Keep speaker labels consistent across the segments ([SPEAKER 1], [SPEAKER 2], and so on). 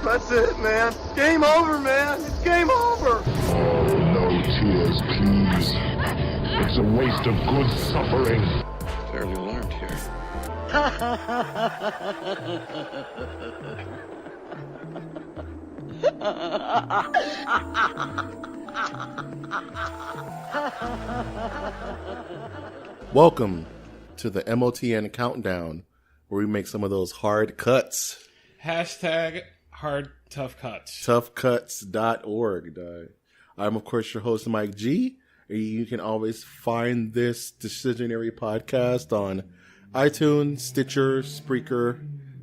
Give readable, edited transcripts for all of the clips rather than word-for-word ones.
[SPEAKER 1] That's it, man. Game over, man. It's game over.
[SPEAKER 2] Oh, no tears, please. It's a waste of good suffering.
[SPEAKER 3] Fairly alarmed here.
[SPEAKER 4] Welcome to the MOTN countdown, where we make some of those hard cuts.
[SPEAKER 5] Hashtag hard tough cuts.
[SPEAKER 4] Toughcuts.org. I'm, of course, your host, Mike G. You can always find this Decisionary podcast on iTunes, Stitcher, Spreaker,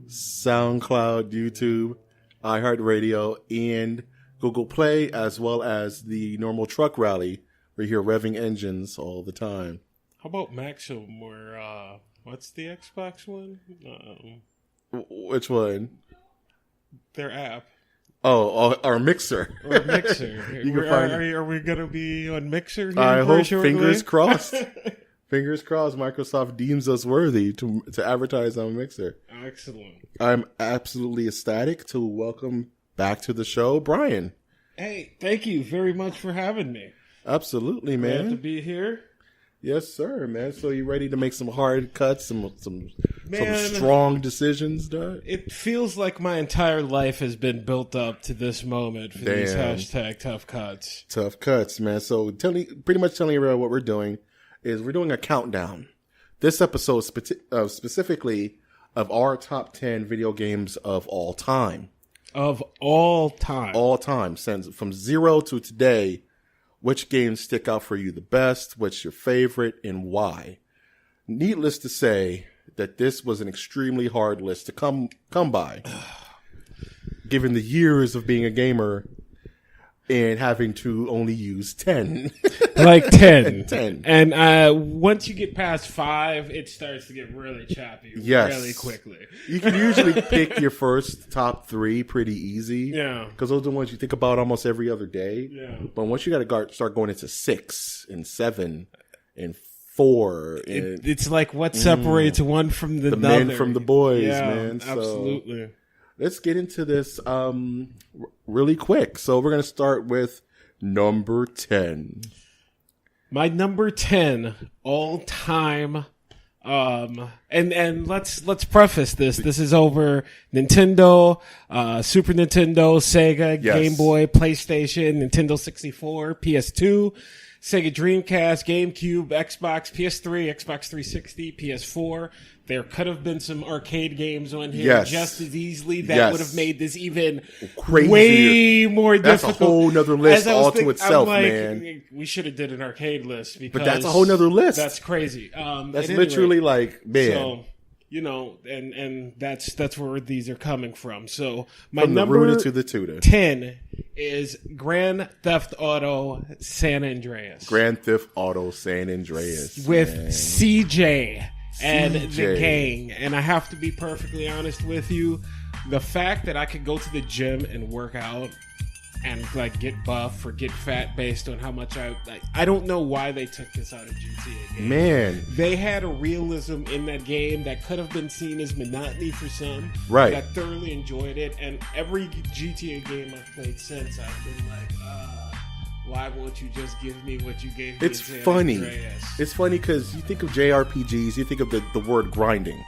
[SPEAKER 4] SoundCloud, YouTube, iHeartRadio, and Google Play, as well as the normal truck rally. We hear revving engines all the time.
[SPEAKER 5] How about Maxim or, what's the Xbox one?
[SPEAKER 4] Which one?
[SPEAKER 5] Their app.
[SPEAKER 4] Oh, our Mixer.
[SPEAKER 5] Or Mixer.
[SPEAKER 4] You can find
[SPEAKER 5] are we going to be on Mixer here?
[SPEAKER 4] I hope,
[SPEAKER 5] shortly?
[SPEAKER 4] fingers crossed. Fingers crossed Microsoft deems us worthy to advertise on Mixer.
[SPEAKER 5] Excellent.
[SPEAKER 4] I'm absolutely ecstatic to welcome back to the show, Brian.
[SPEAKER 5] Hey, thank you very much for having me.
[SPEAKER 4] Absolutely,
[SPEAKER 5] Glad
[SPEAKER 4] man.
[SPEAKER 5] to be here.
[SPEAKER 4] Yes, sir, man. So you ready to make some hard cuts, some strong decisions, Doug?
[SPEAKER 5] It feels like my entire life has been built up to this moment for these hashtag tough cuts.
[SPEAKER 4] Tough cuts, man. So pretty much telling everyone what we're doing is we're doing a countdown. This episode specifically of our top 10 video games of all time.
[SPEAKER 5] Of all time.
[SPEAKER 4] All time. Since from 0 to today. Which games stick out for you the best? What's your favorite and why? Needless to say that this was an extremely hard list to come by. Given the years of being a gamer and having to only use 10.
[SPEAKER 5] Like 10.
[SPEAKER 4] 10.
[SPEAKER 5] And once you get past 5, it starts to get really choppy really quickly.
[SPEAKER 4] You can usually pick your first top 3 pretty easy.
[SPEAKER 5] Yeah.
[SPEAKER 4] Because those are the ones you think about almost every other day.
[SPEAKER 5] Yeah.
[SPEAKER 4] But once you got to start going into 6 and 7 and 4. And
[SPEAKER 5] it's like what separates one from the other.
[SPEAKER 4] Men from the boys,
[SPEAKER 5] yeah,
[SPEAKER 4] man. So
[SPEAKER 5] absolutely.
[SPEAKER 4] let's get into this really quick. So we're going to start with number 10.
[SPEAKER 5] My number 10 all time, and let's preface this. This is over Nintendo, Super Nintendo, Sega,
[SPEAKER 4] Yes.
[SPEAKER 5] Game Boy, PlayStation, Nintendo 64, PS2, Sega Dreamcast, GameCube, Xbox, PS3, Xbox 360, PS4. There could have been some arcade games on here just as easily that would have made this even
[SPEAKER 4] crazier,
[SPEAKER 5] way more
[SPEAKER 4] That's
[SPEAKER 5] difficult.
[SPEAKER 4] a whole nother list all to itself,
[SPEAKER 5] I'm like,
[SPEAKER 4] man.
[SPEAKER 5] We should have did an arcade list because
[SPEAKER 4] But that's a whole nother list.
[SPEAKER 5] That's crazy.
[SPEAKER 4] That's literally like, man.
[SPEAKER 5] So, you know, and that's where these are coming from. So my
[SPEAKER 4] From the
[SPEAKER 5] number
[SPEAKER 4] rooter to the tutor.
[SPEAKER 5] 10 is Grand Theft Auto San Andreas.
[SPEAKER 4] Grand Theft Auto San Andreas.
[SPEAKER 5] With
[SPEAKER 4] man.
[SPEAKER 5] CJ and
[SPEAKER 4] CJ.
[SPEAKER 5] the gang. And I have to be perfectly honest with you. The fact that I could go to the gym and work out and like get buff or get fat based on how much I don't know why they took this out of GTA games.
[SPEAKER 4] Man.
[SPEAKER 5] They had a realism in that game that could have been seen as monotony for some.
[SPEAKER 4] Right.
[SPEAKER 5] But I thoroughly enjoyed it, and every GTA game I've played since, I've been like, why won't you just give me what you gave me?
[SPEAKER 4] It's funny. It's funny because you think of JRPGs, you think of the word grinding,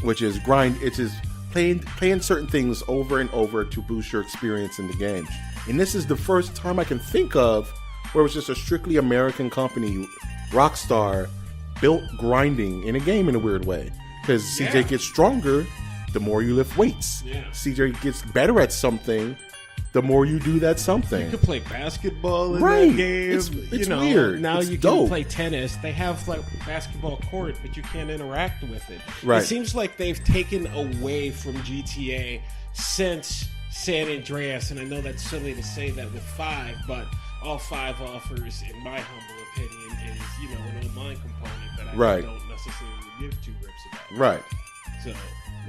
[SPEAKER 4] which is grind. It is playing certain things over and over to boost your experience in the game. And this is the first time I can think of where it was just a strictly American company, Rockstar, built grinding in a game in a weird way. Because CJ gets stronger the more you lift weights.
[SPEAKER 5] Yeah.
[SPEAKER 4] CJ gets better at something the more you do that something.
[SPEAKER 5] You could play basketball in that game.
[SPEAKER 4] It's
[SPEAKER 5] you know,
[SPEAKER 4] weird.
[SPEAKER 5] Now
[SPEAKER 4] it's
[SPEAKER 5] you
[SPEAKER 4] dope.
[SPEAKER 5] can play tennis. They have like basketball court, but you can't interact with it.
[SPEAKER 4] Right.
[SPEAKER 5] It seems like they've taken away from GTA since San Andreas, and I know that's silly to say that with 5, but all 5 offers, in my humble opinion, is, you know, an online component that I don't necessarily give 2 rips about.
[SPEAKER 4] Right.
[SPEAKER 5] So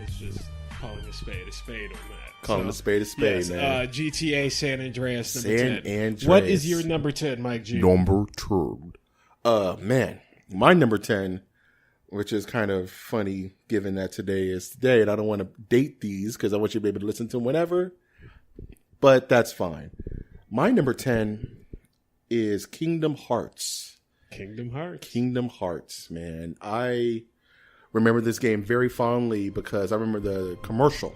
[SPEAKER 5] it's just calling a spade on that.
[SPEAKER 4] Calling a spade,
[SPEAKER 5] yes,
[SPEAKER 4] man.
[SPEAKER 5] GTA San Andreas number
[SPEAKER 4] San
[SPEAKER 5] 10.
[SPEAKER 4] Andreas.
[SPEAKER 5] What is your number 10, Mike G?
[SPEAKER 4] Number 10. Man, my number 10, which is kind of funny given that today is today, and I don't want to date these because I want you to be able to listen to them whenever. but that's fine. My number 10 is Kingdom Hearts.
[SPEAKER 5] Kingdom Hearts.
[SPEAKER 4] Kingdom Hearts, man. I remember this game very fondly because I remember the commercial.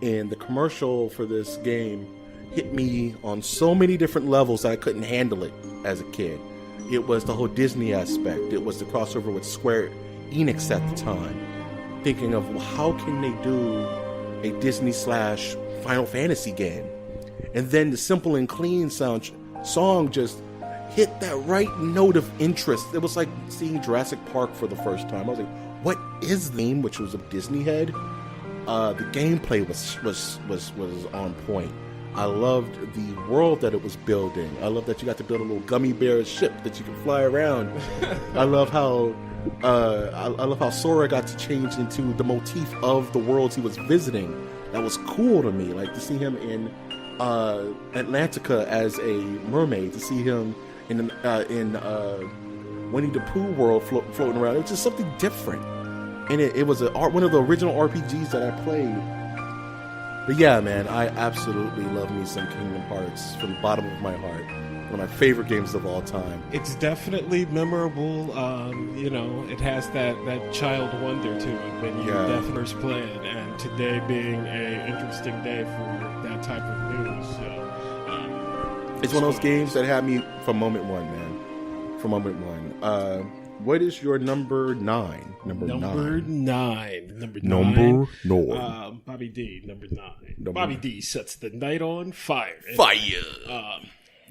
[SPEAKER 4] And the commercial for this game hit me on so many different levels that I couldn't handle it as a kid. It was the whole Disney aspect. It was the crossover with Square Enix at the time. Thinking of, well, how can they do a Disney / Final Fantasy game? And then the simple and clean song just hit that right note of interest. It was like seeing Jurassic Park for the first time. I was like, what is the game? Which was a Disney head. The gameplay was on point. I loved the world that it was building. I love that you got to build a little gummy bear ship that you can fly around. I love how Sora got to change into the motif of the worlds he was visiting. That was cool to me. Like to see him in Atlantica as a mermaid, to see him in Winnie the Pooh world floating around. It was just something different. And it was one of the original RPGs that I played. But yeah, man, I absolutely love me some Kingdom Hearts from the bottom of my heart. One of my favorite games of all time.
[SPEAKER 5] It's definitely memorable. It has that child wonder to it when you definitely first play it. And today being an interesting day for that type of news. So,
[SPEAKER 4] it's one of those games that had me from moment one, man. From moment one. What is your number 9? Number nine.
[SPEAKER 5] Bobby D, number 9. Bobby D sets the night on fire.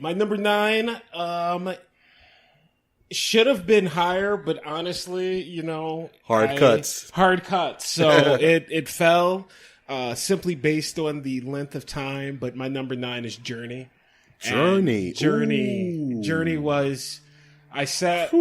[SPEAKER 5] My number 9 should have been higher, but honestly,
[SPEAKER 4] hard cuts.
[SPEAKER 5] So it fell simply based on the length of time. But my number 9 is Journey. Journey was. I sat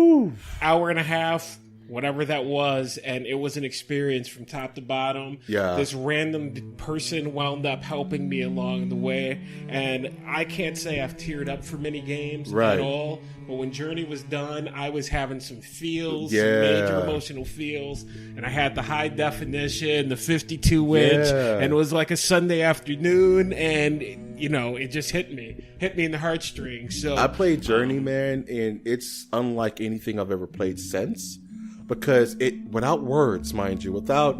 [SPEAKER 5] hour and a half, whatever that was, and it was an experience from top to bottom.
[SPEAKER 4] Yeah.
[SPEAKER 5] This random person wound up helping me along the way, and I can't say I've teared up for many games at all, but when Journey was done, I was having some feels, some major emotional feels, and I had the high definition, the 52-inch, and it was like a Sunday afternoon, and it just hit me in the heartstrings. So
[SPEAKER 4] I played Journey, man, and it's unlike anything I've ever played since, because it, without words, mind you, without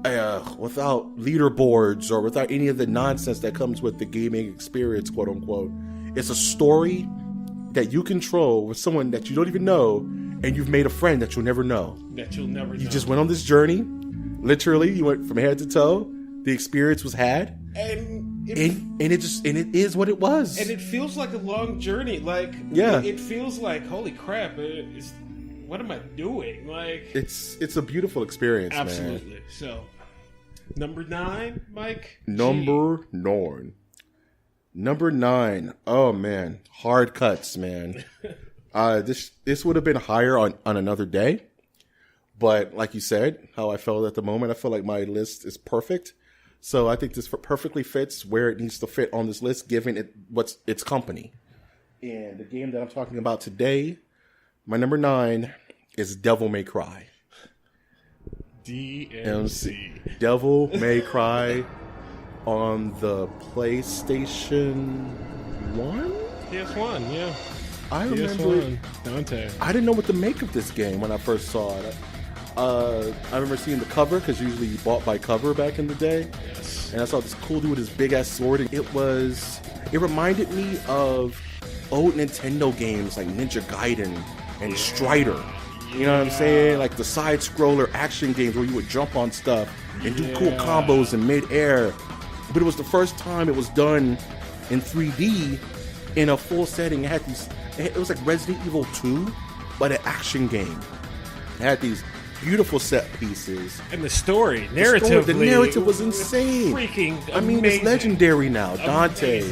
[SPEAKER 4] leaderboards or without any of the nonsense that comes with the gaming experience, quote unquote, it's a story that you control with someone that you don't even know, and you've made a friend that you'll never know. You just went on this journey. Literally, you went from head to toe. The experience was had, and it is what it was.
[SPEAKER 5] And it feels like a long journey. Like, it feels like, holy crap! What am I doing? Like,
[SPEAKER 4] it's a beautiful experience,
[SPEAKER 5] absolutely.
[SPEAKER 4] Man.
[SPEAKER 5] So, number 9, Mike.
[SPEAKER 4] Number 9. Oh man, hard cuts, man. This would have been higher on another day, but like you said, how I felt at the moment, I feel like my list is perfect. So I think this perfectly fits where it needs to fit on this list, given its company. And the game that I'm talking about today, my number 9 is Devil May Cry.
[SPEAKER 5] DMC.
[SPEAKER 4] Devil May Cry on the PlayStation 1?
[SPEAKER 5] PS1, yeah.
[SPEAKER 4] I remember
[SPEAKER 5] PS1, Dante.
[SPEAKER 4] I didn't know what to make of this game when I first saw it. I remember seeing the cover, because usually you bought by cover back in the day.
[SPEAKER 5] Yes.
[SPEAKER 4] And I saw this cool dude with his big ass sword. And it reminded me of old Nintendo games like Ninja Gaiden and Strider. You know what I'm saying? Like the side scroller action games where you would jump on stuff and do cool combos in mid-air. But it was the first time it was done in 3D in a full setting. It was like Resident Evil 2, but an action game. It had these beautiful set pieces.
[SPEAKER 5] And the story, narratively,
[SPEAKER 4] the narrative was insane.
[SPEAKER 5] Freaking amazing.
[SPEAKER 4] I mean, it's legendary now. Dante,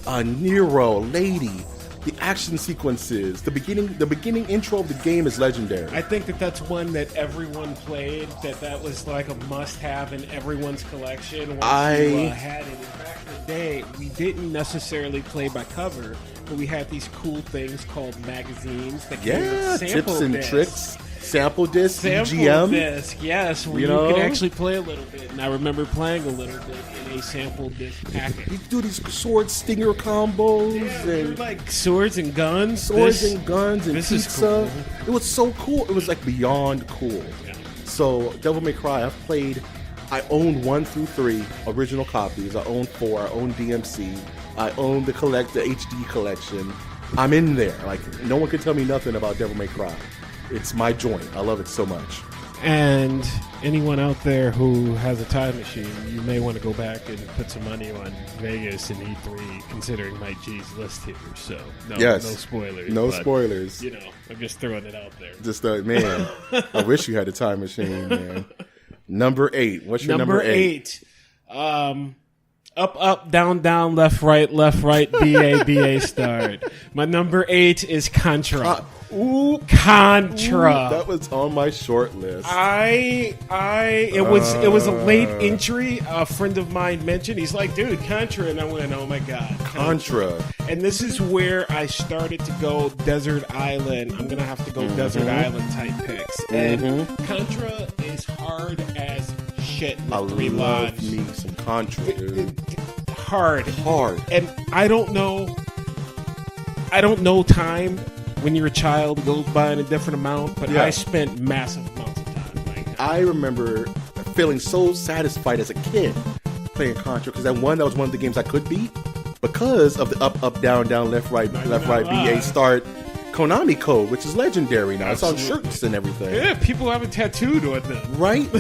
[SPEAKER 4] Nero, Lady, the action sequences, the beginning intro of the game is legendary.
[SPEAKER 5] I think that's one that everyone played. That was like a must-have in everyone's collection. Once you had it. Back in the day, we didn't necessarily play by cover, but we had these cool things called magazines that came with sample
[SPEAKER 4] tips and
[SPEAKER 5] discs.
[SPEAKER 4] tricks. Sample disc,
[SPEAKER 5] Sample
[SPEAKER 4] EGM.
[SPEAKER 5] disc, yes, where you
[SPEAKER 4] know?
[SPEAKER 5] could actually play a little bit. And I remember playing a little bit in a sample disc packet.
[SPEAKER 4] You do these sword stinger combos and
[SPEAKER 5] Like swords and guns.
[SPEAKER 4] swords and guns and
[SPEAKER 5] this is
[SPEAKER 4] pizza.
[SPEAKER 5] cool.
[SPEAKER 4] It was so cool. It was like beyond cool.
[SPEAKER 5] Yeah.
[SPEAKER 4] So Devil May Cry, I owned 1 through 3 original copies. I own 4. I own DMC. I own the HD collection. I'm in there. Like, no one can tell me nothing about Devil May Cry. It's my joint. I love it so much.
[SPEAKER 5] And anyone out there who has a time machine, you may want to go back and put some money on Vegas and E3, considering Mike G's list here. So, no spoilers.
[SPEAKER 4] No
[SPEAKER 5] but,
[SPEAKER 4] spoilers.
[SPEAKER 5] You know, I'm just throwing it out there.
[SPEAKER 4] Just, man, I wish you had a time machine, man. Number 8. What's your number 8?
[SPEAKER 5] Up, up, down, down, left, right, BA, BA, start. My number 8 is Contra. Contra.
[SPEAKER 4] That was on my short list.
[SPEAKER 5] It was a late entry. A friend of mine mentioned. He's like, dude, Contra, and I went, oh my god,
[SPEAKER 4] Contra.
[SPEAKER 5] And this is where I started to go Desert Island. I'm gonna have to go Desert Island type picks. And Contra is hard as shit.
[SPEAKER 4] I
[SPEAKER 5] Three
[SPEAKER 4] love
[SPEAKER 5] lives.
[SPEAKER 4] me some Contra, dude.
[SPEAKER 5] Hard.
[SPEAKER 4] And
[SPEAKER 5] I don't know time when you're a child goes by in a different amount, but
[SPEAKER 4] Yeah.
[SPEAKER 5] I spent massive amounts of time playing Contra.
[SPEAKER 4] I remember feeling so satisfied as a kid playing Contra because that was one of the games I could beat because of the up, up, down, down, left, right, BA, start Konami code, which is legendary now.
[SPEAKER 5] Absolutely.
[SPEAKER 4] It's on shirts and everything.
[SPEAKER 5] Yeah, people have it tattooed on them.
[SPEAKER 4] Right?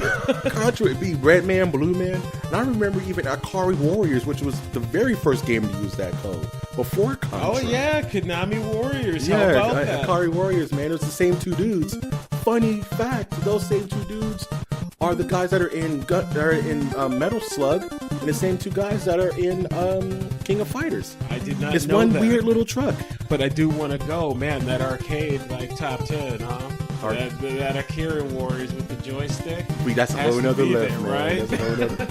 [SPEAKER 4] Contra would be Red Man, Blue Man. And I remember even Akari Warriors, which was the very first game to use that code before Contra.
[SPEAKER 5] Oh yeah, Konami Warriors.
[SPEAKER 4] Yeah,
[SPEAKER 5] How about that?
[SPEAKER 4] Akari Warriors, man. It was the same 2 dudes. Funny fact, those same 2 dudes are the guys that are in Metal Slug, and the same 2 guys that are in King of Fighters.
[SPEAKER 5] I did not
[SPEAKER 4] It's
[SPEAKER 5] know
[SPEAKER 4] one
[SPEAKER 5] that.
[SPEAKER 4] weird little truck.
[SPEAKER 5] But I do want to go, man. That arcade, like top 10, huh? That Akira Warriors with the joystick.
[SPEAKER 4] That's a
[SPEAKER 5] has
[SPEAKER 4] whole
[SPEAKER 5] to
[SPEAKER 4] nother
[SPEAKER 5] be
[SPEAKER 4] level,
[SPEAKER 5] there,
[SPEAKER 4] man.
[SPEAKER 5] right?
[SPEAKER 4] That's a whole nother.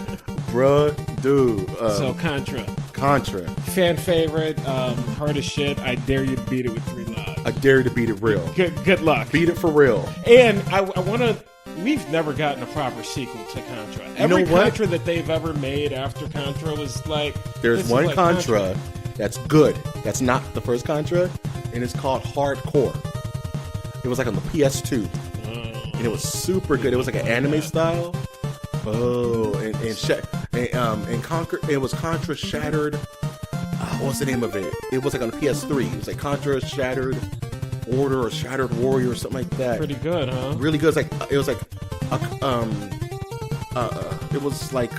[SPEAKER 4] Bruh, dude.
[SPEAKER 5] So Contra, fan favorite, hard as shit. I dare you to beat it with 3 lives.
[SPEAKER 4] I dare you to beat it real.
[SPEAKER 5] Good luck.
[SPEAKER 4] Beat it for real.
[SPEAKER 5] And I want to. We've never gotten a proper sequel to Contra. Every
[SPEAKER 4] know what?
[SPEAKER 5] Contra that they've ever made after Contra was like.
[SPEAKER 4] There's
[SPEAKER 5] this is
[SPEAKER 4] one
[SPEAKER 5] like
[SPEAKER 4] Contra that's good. That's not the first Contra, and it's called Hardcore. It was like on the PS2, and it was super good. It was like an anime style. Oh, and Conquer. It was Contra Shattered. What's the name of it? It was like on the PS3. It was like Contra Shattered Order or Shattered Warrior or something like that.
[SPEAKER 5] Pretty good, huh?
[SPEAKER 4] Really good. It was like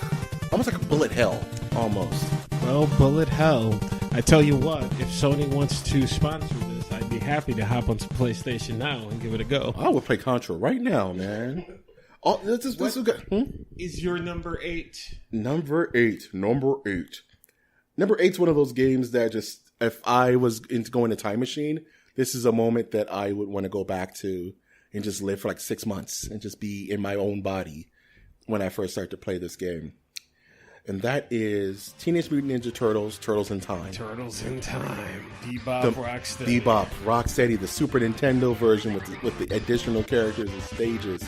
[SPEAKER 4] almost like a bullet hell almost.
[SPEAKER 5] Well, bullet hell. I tell you what, if Sony wants to sponsor this, I'd be happy to hop onto PlayStation Now and give it a go.
[SPEAKER 4] I would play Contra right now, man. Oh, this is good.
[SPEAKER 5] Is your number 8?
[SPEAKER 4] Number 8. Number 8's one of those games that just, if I was into going to Time Machine, this is a moment that I would want to go back to and just live for like 6 months and just be in my own body when I first started to play this game. And that is Teenage Mutant Ninja Turtles, Turtles in Time.
[SPEAKER 5] Turtles in Time. Bebop, Rocksteady.
[SPEAKER 4] Bebop, Rocksteady, the Super Nintendo version with the additional characters and stages.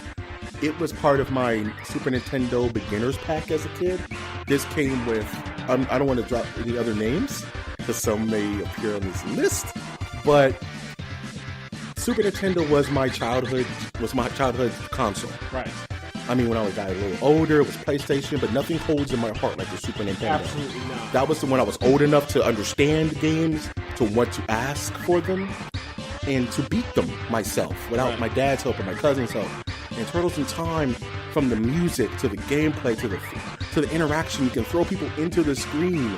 [SPEAKER 4] It was part of my Super Nintendo beginners pack as a kid. This came with, I don't want to drop any other names because some may appear on this list, but Super Nintendo was my childhood console.
[SPEAKER 5] Right.
[SPEAKER 4] I mean, when I got a little older, it was PlayStation, but nothing holds in my heart like the Super Nintendo.
[SPEAKER 5] Absolutely not.
[SPEAKER 4] That was when I was old enough to understand games, to want to ask for them, and to beat them myself without my dad's help or my cousin's help. And Turtles in Time, from the music to the gameplay to the interaction, you can throw people into the screen.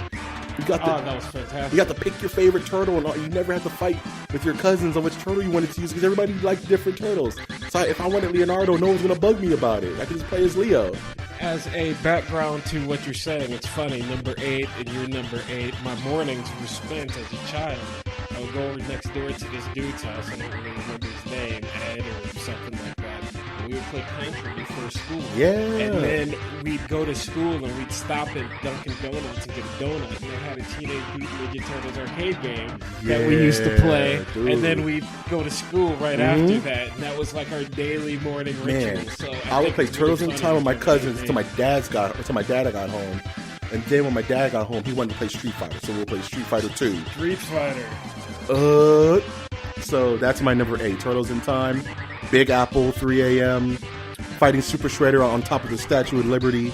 [SPEAKER 4] You got
[SPEAKER 5] that was fantastic.
[SPEAKER 4] You got to pick your favorite turtle, and you never had to fight with your cousins on which turtle you wanted to use because everybody liked different turtles. So if I wanted Leonardo, no one's gonna bug me about it. I can just play as Leo.
[SPEAKER 5] As a background to what you're saying, it's funny. Number 8 and you're number 8. My mornings were spent as a child. I would go over next door to this dude's house. I don't really remember his name, Ed or something like that. And we would chocolate country before school.
[SPEAKER 4] Yeah.
[SPEAKER 5] And then we'd go to school and we'd stop at Dunkin' Donuts and get a donut. And they had a Teenage Mutant Ninja Turtles arcade game that we used to play.
[SPEAKER 4] dude.
[SPEAKER 5] And then we'd go to school right after that. And that was like our daily morning ritual.
[SPEAKER 4] Man,
[SPEAKER 5] So
[SPEAKER 4] I would
[SPEAKER 5] think
[SPEAKER 4] play
[SPEAKER 5] it's really
[SPEAKER 4] Turtles in
[SPEAKER 5] fun
[SPEAKER 4] Time with my
[SPEAKER 5] to do
[SPEAKER 4] cousins
[SPEAKER 5] every
[SPEAKER 4] until
[SPEAKER 5] day.
[SPEAKER 4] my dad got home. And then when my dad got home, he wanted to play Street Fighter. So we'll play Street Fighter 2.
[SPEAKER 5] Street Fighter.
[SPEAKER 4] So that's my number 8. Turtles in Time. Big Apple, 3 a.m. Fighting Super Shredder on top of the Statue of Liberty.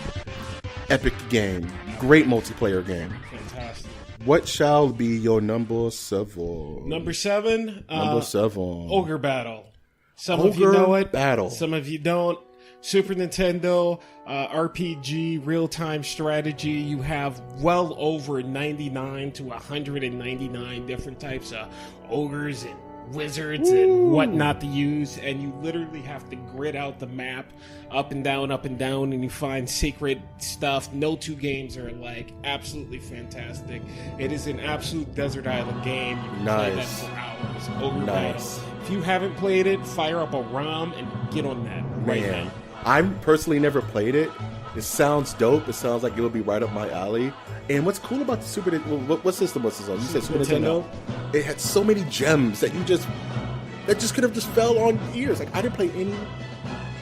[SPEAKER 4] Epic game. Great multiplayer game.
[SPEAKER 5] Fantastic.
[SPEAKER 4] What shall be your number 7?
[SPEAKER 5] Number 7.
[SPEAKER 4] Number 7.
[SPEAKER 5] Ogre Battle. Some of you
[SPEAKER 4] Ogre
[SPEAKER 5] know it.
[SPEAKER 4] Battle.
[SPEAKER 5] Some of you don't. Super Nintendo, RPG, real-time strategy. You have well over 99 to 199 different types of ogres and wizards and whatnot to use, and you literally have to grid out the map up and down, and you find secret stuff. No two games are alike. Absolutely fantastic. It is an absolute desert island game. You can play that
[SPEAKER 4] Nice.
[SPEAKER 5] for hours. Ogre
[SPEAKER 4] Nice.
[SPEAKER 5] Battle. If you haven't played it, fire up a ROM and get on that right
[SPEAKER 4] Man,
[SPEAKER 5] now.
[SPEAKER 4] I'm personally never played it. It sounds dope. It sounds like it would be right up my alley. And what's cool about the Super Nintendo, what system was this on? You said Super Nintendo? It had so many gems that just could have just fell on ears. Like, I didn't play any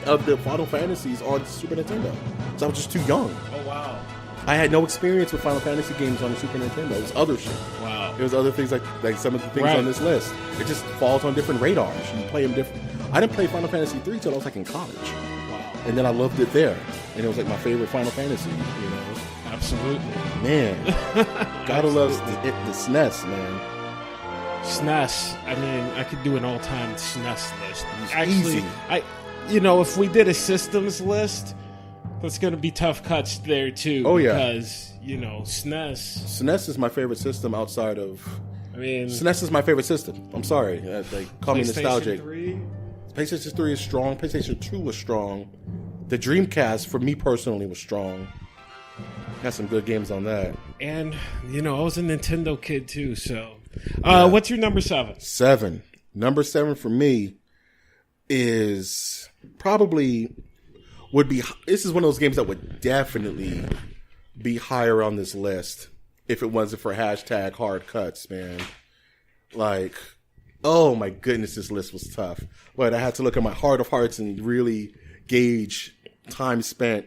[SPEAKER 4] of the Final Fantasies on Super Nintendo. So I was just too young.
[SPEAKER 5] Oh, wow.
[SPEAKER 4] I had no experience with Final Fantasy games on the Super Nintendo. It was other shit.
[SPEAKER 5] Wow.
[SPEAKER 4] It was other things like some of the things
[SPEAKER 5] Right.
[SPEAKER 4] on this list. It just falls on different radars. You play them different. I didn't play Final Fantasy 3 till I was like in college.
[SPEAKER 5] Wow.
[SPEAKER 4] And then I loved it there. And it was like my favorite Final Fantasy, you know.
[SPEAKER 5] Absolutely.
[SPEAKER 4] Man, gotta love the SNES, man.
[SPEAKER 5] SNES. I mean, I could do an all-time SNES list.
[SPEAKER 4] It's
[SPEAKER 5] Actually,
[SPEAKER 4] easy.
[SPEAKER 5] If we did a systems list, that's going to be tough cuts there too.
[SPEAKER 4] Oh, yeah.
[SPEAKER 5] Because SNES.
[SPEAKER 4] SNES is my favorite system outside of.
[SPEAKER 5] I mean,
[SPEAKER 4] SNES is my favorite system. I'm sorry, call me nostalgic.
[SPEAKER 5] PlayStation 3.
[SPEAKER 4] PlayStation 3 is strong. PlayStation 2 was strong. The Dreamcast, for me personally, was strong. Got some good games on that.
[SPEAKER 5] And I was a Nintendo kid too. So, what's your number 7?
[SPEAKER 4] 7. Number 7 for me is probably this is one of those games that would definitely be higher on this list if it wasn't for hashtag hard cuts, man. Like, oh my goodness, this list was tough. But I had to look at my heart of hearts and really gauge time spent,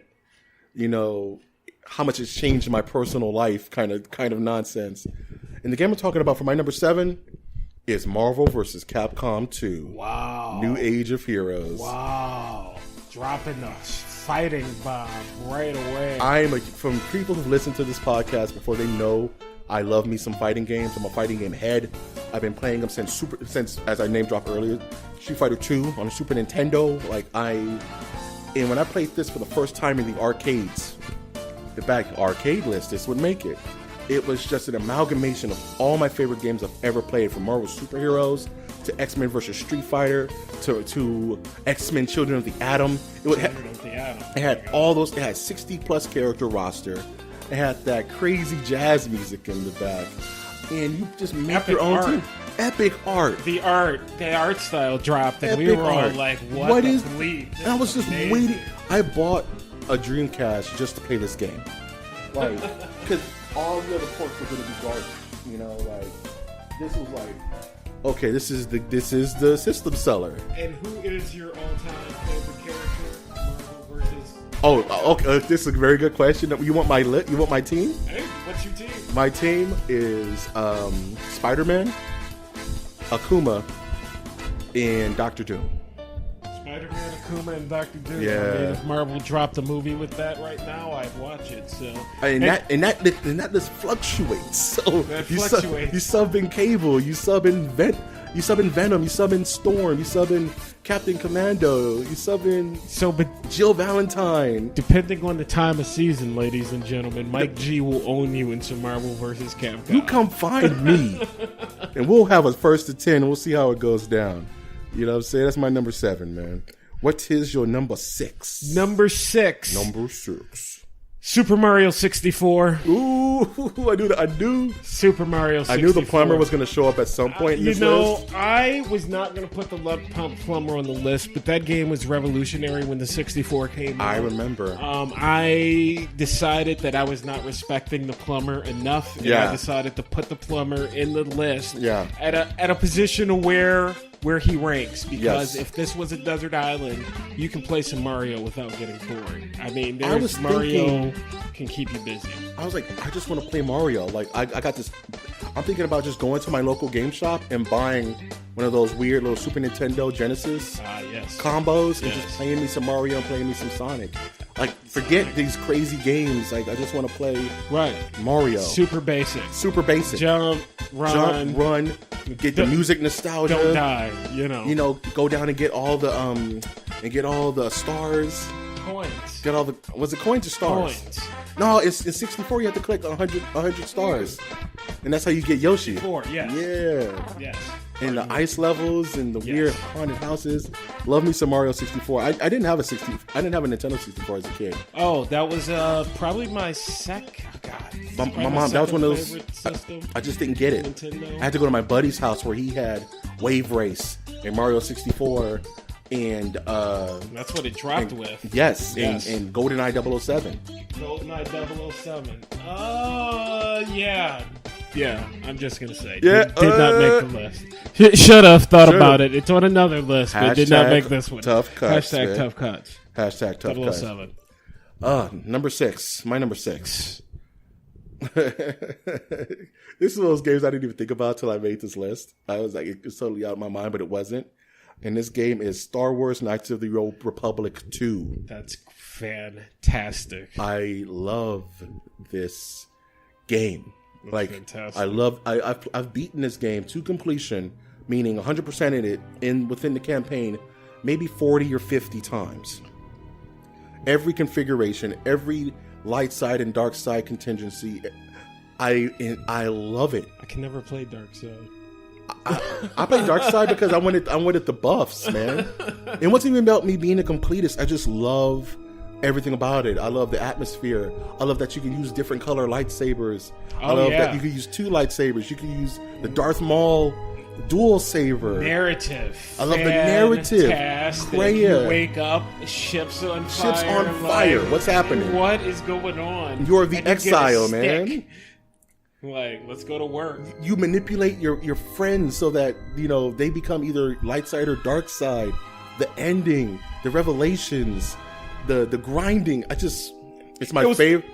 [SPEAKER 4] how much it's changed my personal life kind of nonsense. And the game I'm talking about for my number 7 is Marvel vs. Capcom 2.
[SPEAKER 5] Wow.
[SPEAKER 4] New Age of Heroes.
[SPEAKER 5] Wow. Dropping the fighting bomb right away.
[SPEAKER 4] From people who've listened to this podcast before, they know I love me some fighting games. I'm a fighting game head. I've been playing them since as I name dropped earlier, Street Fighter 2 on the Super Nintendo. And when I played this for the first time in the arcades, the back arcade list, this would make it. It was just an amalgamation of all my favorite games I've ever played, from Marvel Superheroes to X-Men vs. Street Fighter to X-Men Children of the Atom. It had all those. It had 60+ character roster. It had that crazy jazz music in the back, and you just make
[SPEAKER 5] Epic
[SPEAKER 4] your own
[SPEAKER 5] art.
[SPEAKER 4] team. Epic art.
[SPEAKER 5] The art style dropped, and we
[SPEAKER 4] Epic
[SPEAKER 5] were all
[SPEAKER 4] art.
[SPEAKER 5] like, "What
[SPEAKER 4] is?"
[SPEAKER 5] the bleep? This
[SPEAKER 4] And I was
[SPEAKER 5] is
[SPEAKER 4] just
[SPEAKER 5] amazing.
[SPEAKER 4] waiting. I bought a Dreamcast just to play this game, because all the other ports were going to be garbage. This was okay. This is the system seller.
[SPEAKER 5] And who is your all-time favorite character? Marvel versus.
[SPEAKER 4] Oh, okay. This is a very good question. You want my You want my team?
[SPEAKER 5] Hey, what's your team?
[SPEAKER 4] My team is Spider-Man, Akuma, and Doctor Doom.
[SPEAKER 5] Spider-Man, Akuma, and Doctor Doom.
[SPEAKER 4] Yeah.
[SPEAKER 5] I mean, if Marvel dropped a movie with that right now, I'd watch it. So.
[SPEAKER 4] And that just fluctuates. So
[SPEAKER 5] That
[SPEAKER 4] you
[SPEAKER 5] fluctuates.
[SPEAKER 4] you sub in Cable, you sub in Venom, you sub in Storm, you sub in Captain Commando, you sub in
[SPEAKER 5] But
[SPEAKER 4] Jill Valentine.
[SPEAKER 5] depending on the time of season, ladies and gentlemen, Mike G will own you in some Marvel versus Capcom.
[SPEAKER 4] You come find me, and we'll have a 1st to 10. And we'll see how it goes down. You know what I'm saying? That's my number 7, man. What is your number 6?
[SPEAKER 5] Number 6.
[SPEAKER 4] Number 6.
[SPEAKER 5] Super Mario 64.
[SPEAKER 4] Ooh, I knew
[SPEAKER 5] Super Mario 64.
[SPEAKER 4] I knew the plumber was going to show up at some point in this list.
[SPEAKER 5] I was not going to put the plumber on the list, but that game was revolutionary when the 64 came out.
[SPEAKER 4] I remember.
[SPEAKER 5] I decided that I was not respecting the plumber enough, and I decided to put the plumber in the list at a position where he ranks, because if this was a desert island, you can play some Mario without getting bored. I mean, Mario can keep you busy.
[SPEAKER 4] I was like, I just want to play Mario. Like, I got this. I'm thinking about just going to my local game shop and buying one of those weird little Super Nintendo Genesis combos and just playing me some Mario and playing me some Sonic. Like, forget these crazy games. Like, I just want to play Mario.
[SPEAKER 5] Super basic.
[SPEAKER 4] Jump, run. Get the music nostalgia.
[SPEAKER 5] Don't die.
[SPEAKER 4] You know, go down and get all the stars.
[SPEAKER 5] Coins.
[SPEAKER 4] Get all the was it coins or stars?
[SPEAKER 5] Coins.
[SPEAKER 4] No, it's in 64. You have to collect 100 stars, and that's how you get Yoshi.
[SPEAKER 5] 4,
[SPEAKER 4] yeah.
[SPEAKER 5] Yes.
[SPEAKER 4] And the ice levels and the weird haunted houses. Love me some Mario 64. I didn't have a Nintendo 64 as a kid.
[SPEAKER 5] Oh, that was probably my second.
[SPEAKER 4] My mom. That was one of those. I just didn't get it.
[SPEAKER 5] Nintendo.
[SPEAKER 4] I had to go to my buddy's house where he had Wave Race and Mario 64. And
[SPEAKER 5] that's what it dropped with.
[SPEAKER 4] Yes. And GoldenEye 007.
[SPEAKER 5] GoldenEye 007. Yeah, I'm just gonna say.
[SPEAKER 4] Yeah,
[SPEAKER 5] did not make the list. Should have thought about it. It's on another list, but did not make this one.
[SPEAKER 4] Tough cuts.
[SPEAKER 5] Hashtag tough cuts.
[SPEAKER 4] Hashtag tough cuts.
[SPEAKER 5] 007.
[SPEAKER 4] Number 6. My number 6. This is one of those games I didn't even think about until I made this list. I was like, it's totally out of my mind, but it wasn't. And this game is Star Wars Knights of the Old Republic 2.
[SPEAKER 5] That's fantastic.
[SPEAKER 4] I love this game.
[SPEAKER 5] That's
[SPEAKER 4] like,
[SPEAKER 5] fantastic.
[SPEAKER 4] I've beaten this game to completion, meaning 100% within the campaign, maybe 40 or 50 times. Every configuration, every light side and dark side contingency, I love it.
[SPEAKER 5] I can never play dark side.
[SPEAKER 4] I play dark side because I wanted the buffs, man. It wasn't even about me being a completist. I just love everything about it. I love the atmosphere. I love that you can use different color lightsabers. I love that you can use 2 lightsabers. You can use the Darth Maul dual saber.
[SPEAKER 5] Narrative.
[SPEAKER 4] I love the narrative.
[SPEAKER 5] You wake up, ships on fire.
[SPEAKER 4] Ships on fire. What's happening?
[SPEAKER 5] What is going on?
[SPEAKER 4] You're the exile, man.
[SPEAKER 5] Like, let's go to work.
[SPEAKER 4] You manipulate your friends so that, they become either light side or dark side. The ending, the revelations, the grinding. It's my favorite.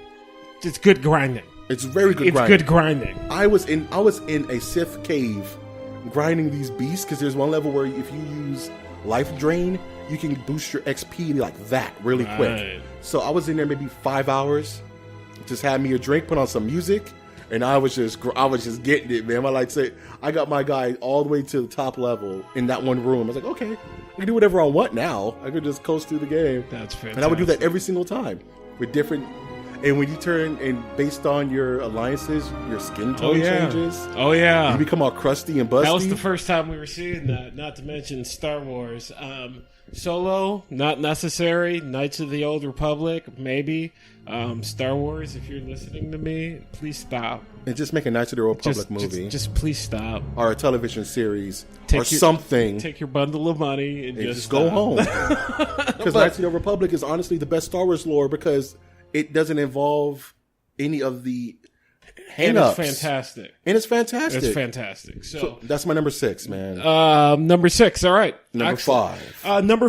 [SPEAKER 5] It's good grinding.
[SPEAKER 4] It's very good grinding.
[SPEAKER 5] It's good grinding.
[SPEAKER 4] I was in a Sith cave grinding these beasts because there's one level where if you use life drain, you can boost your XP like that really quick. So I was in there maybe 5 hours. Just had me a drink, put on some music. And I was just getting it, man. I got my guy all the way to the top level in that one room. I was like, okay, I can do whatever I want now. I could just coast through the game.
[SPEAKER 5] That's fantastic.
[SPEAKER 4] And I would do that every single time with different. And when you turn and based on your alliances, your skin tone changes.
[SPEAKER 5] Oh yeah,
[SPEAKER 4] you become all crusty and busty.
[SPEAKER 5] That was the first time we were seeing that. Not to mention Star Wars. Solo, not necessary. Knights of the Old Republic, maybe. Star Wars, if you're listening to me, please stop.
[SPEAKER 4] And just make a Knights of the Old Republic movie.
[SPEAKER 5] Just please stop.
[SPEAKER 4] Or a television series. Something.
[SPEAKER 5] Take your bundle of money and just
[SPEAKER 4] go home. Because Knights of the Old Republic is honestly the best Star Wars lore because it doesn't involve any of the hang-ups.
[SPEAKER 5] And it's fantastic. So
[SPEAKER 4] that's my number 6, man.
[SPEAKER 5] Number 6, all right.
[SPEAKER 4] Number 5.
[SPEAKER 5] Number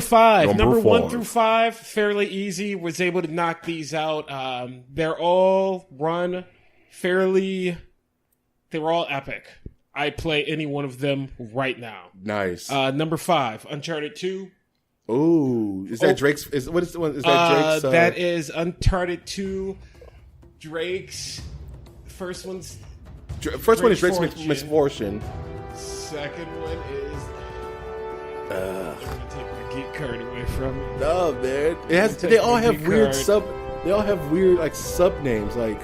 [SPEAKER 5] 1 through 5, fairly easy. Was able to knock these out. They're all run fairly. They were all epic. I play any one of them right now.
[SPEAKER 4] Nice.
[SPEAKER 5] Number 5, Uncharted 2.
[SPEAKER 4] Ooh, is that Drake's? What is that Drake's?
[SPEAKER 5] That is Uncharted 2. Drake's. First one is
[SPEAKER 4] Drake's Misfortune.
[SPEAKER 5] Second one is. I'm gonna take my geek card away from me.
[SPEAKER 4] No, man. They all have weird like sub names. Like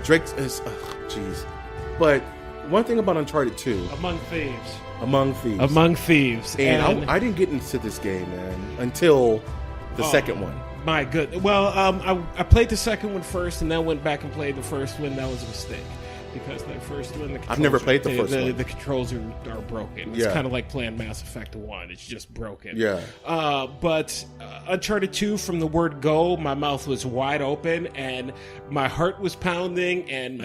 [SPEAKER 4] Drake's is. Jeez. But one thing about Uncharted 2. Among Thieves.
[SPEAKER 5] And
[SPEAKER 4] I didn't get into this game, man, until the second one.
[SPEAKER 5] my good. Well, I played the second one first, and then went back and played the first one. That was a mistake. Because that first one,
[SPEAKER 4] I've never played the first one.
[SPEAKER 5] The controls are broken. It's kind of like playing Mass Effect 1. It's just broken.
[SPEAKER 4] Yeah.
[SPEAKER 5] But Uncharted 2, from the word go, my mouth was wide open and my heart was pounding. And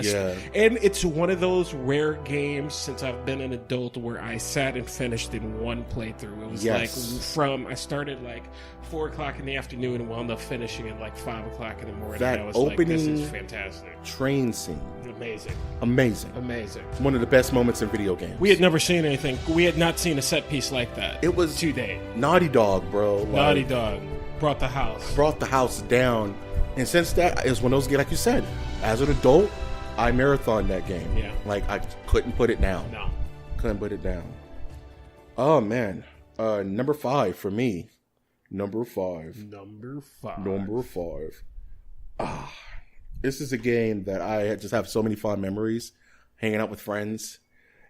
[SPEAKER 5] it's one of those rare games since I've been an adult where I sat and finished in one playthrough. It was I started like 4 o'clock in the afternoon and wound up finishing at like 5 o'clock in the morning.
[SPEAKER 4] That
[SPEAKER 5] I was
[SPEAKER 4] opening
[SPEAKER 5] like, this is fantastic.
[SPEAKER 4] Train scene.
[SPEAKER 5] Amazing.
[SPEAKER 4] One of the best moments in video games.
[SPEAKER 5] We had never seen anything. We had not seen a set piece like that.
[SPEAKER 4] It was
[SPEAKER 5] to date.
[SPEAKER 4] Naughty Dog, bro.
[SPEAKER 5] Naughty Dog brought the house
[SPEAKER 4] down. And since that is when those get, like you said, as an adult, I marathoned that game.
[SPEAKER 5] Yeah.
[SPEAKER 4] Like I couldn't put it down.
[SPEAKER 5] No.
[SPEAKER 4] Couldn't put it down. Oh man. Number 5 for me. Number 5. This is a game that I just have so many fond memories, hanging out with friends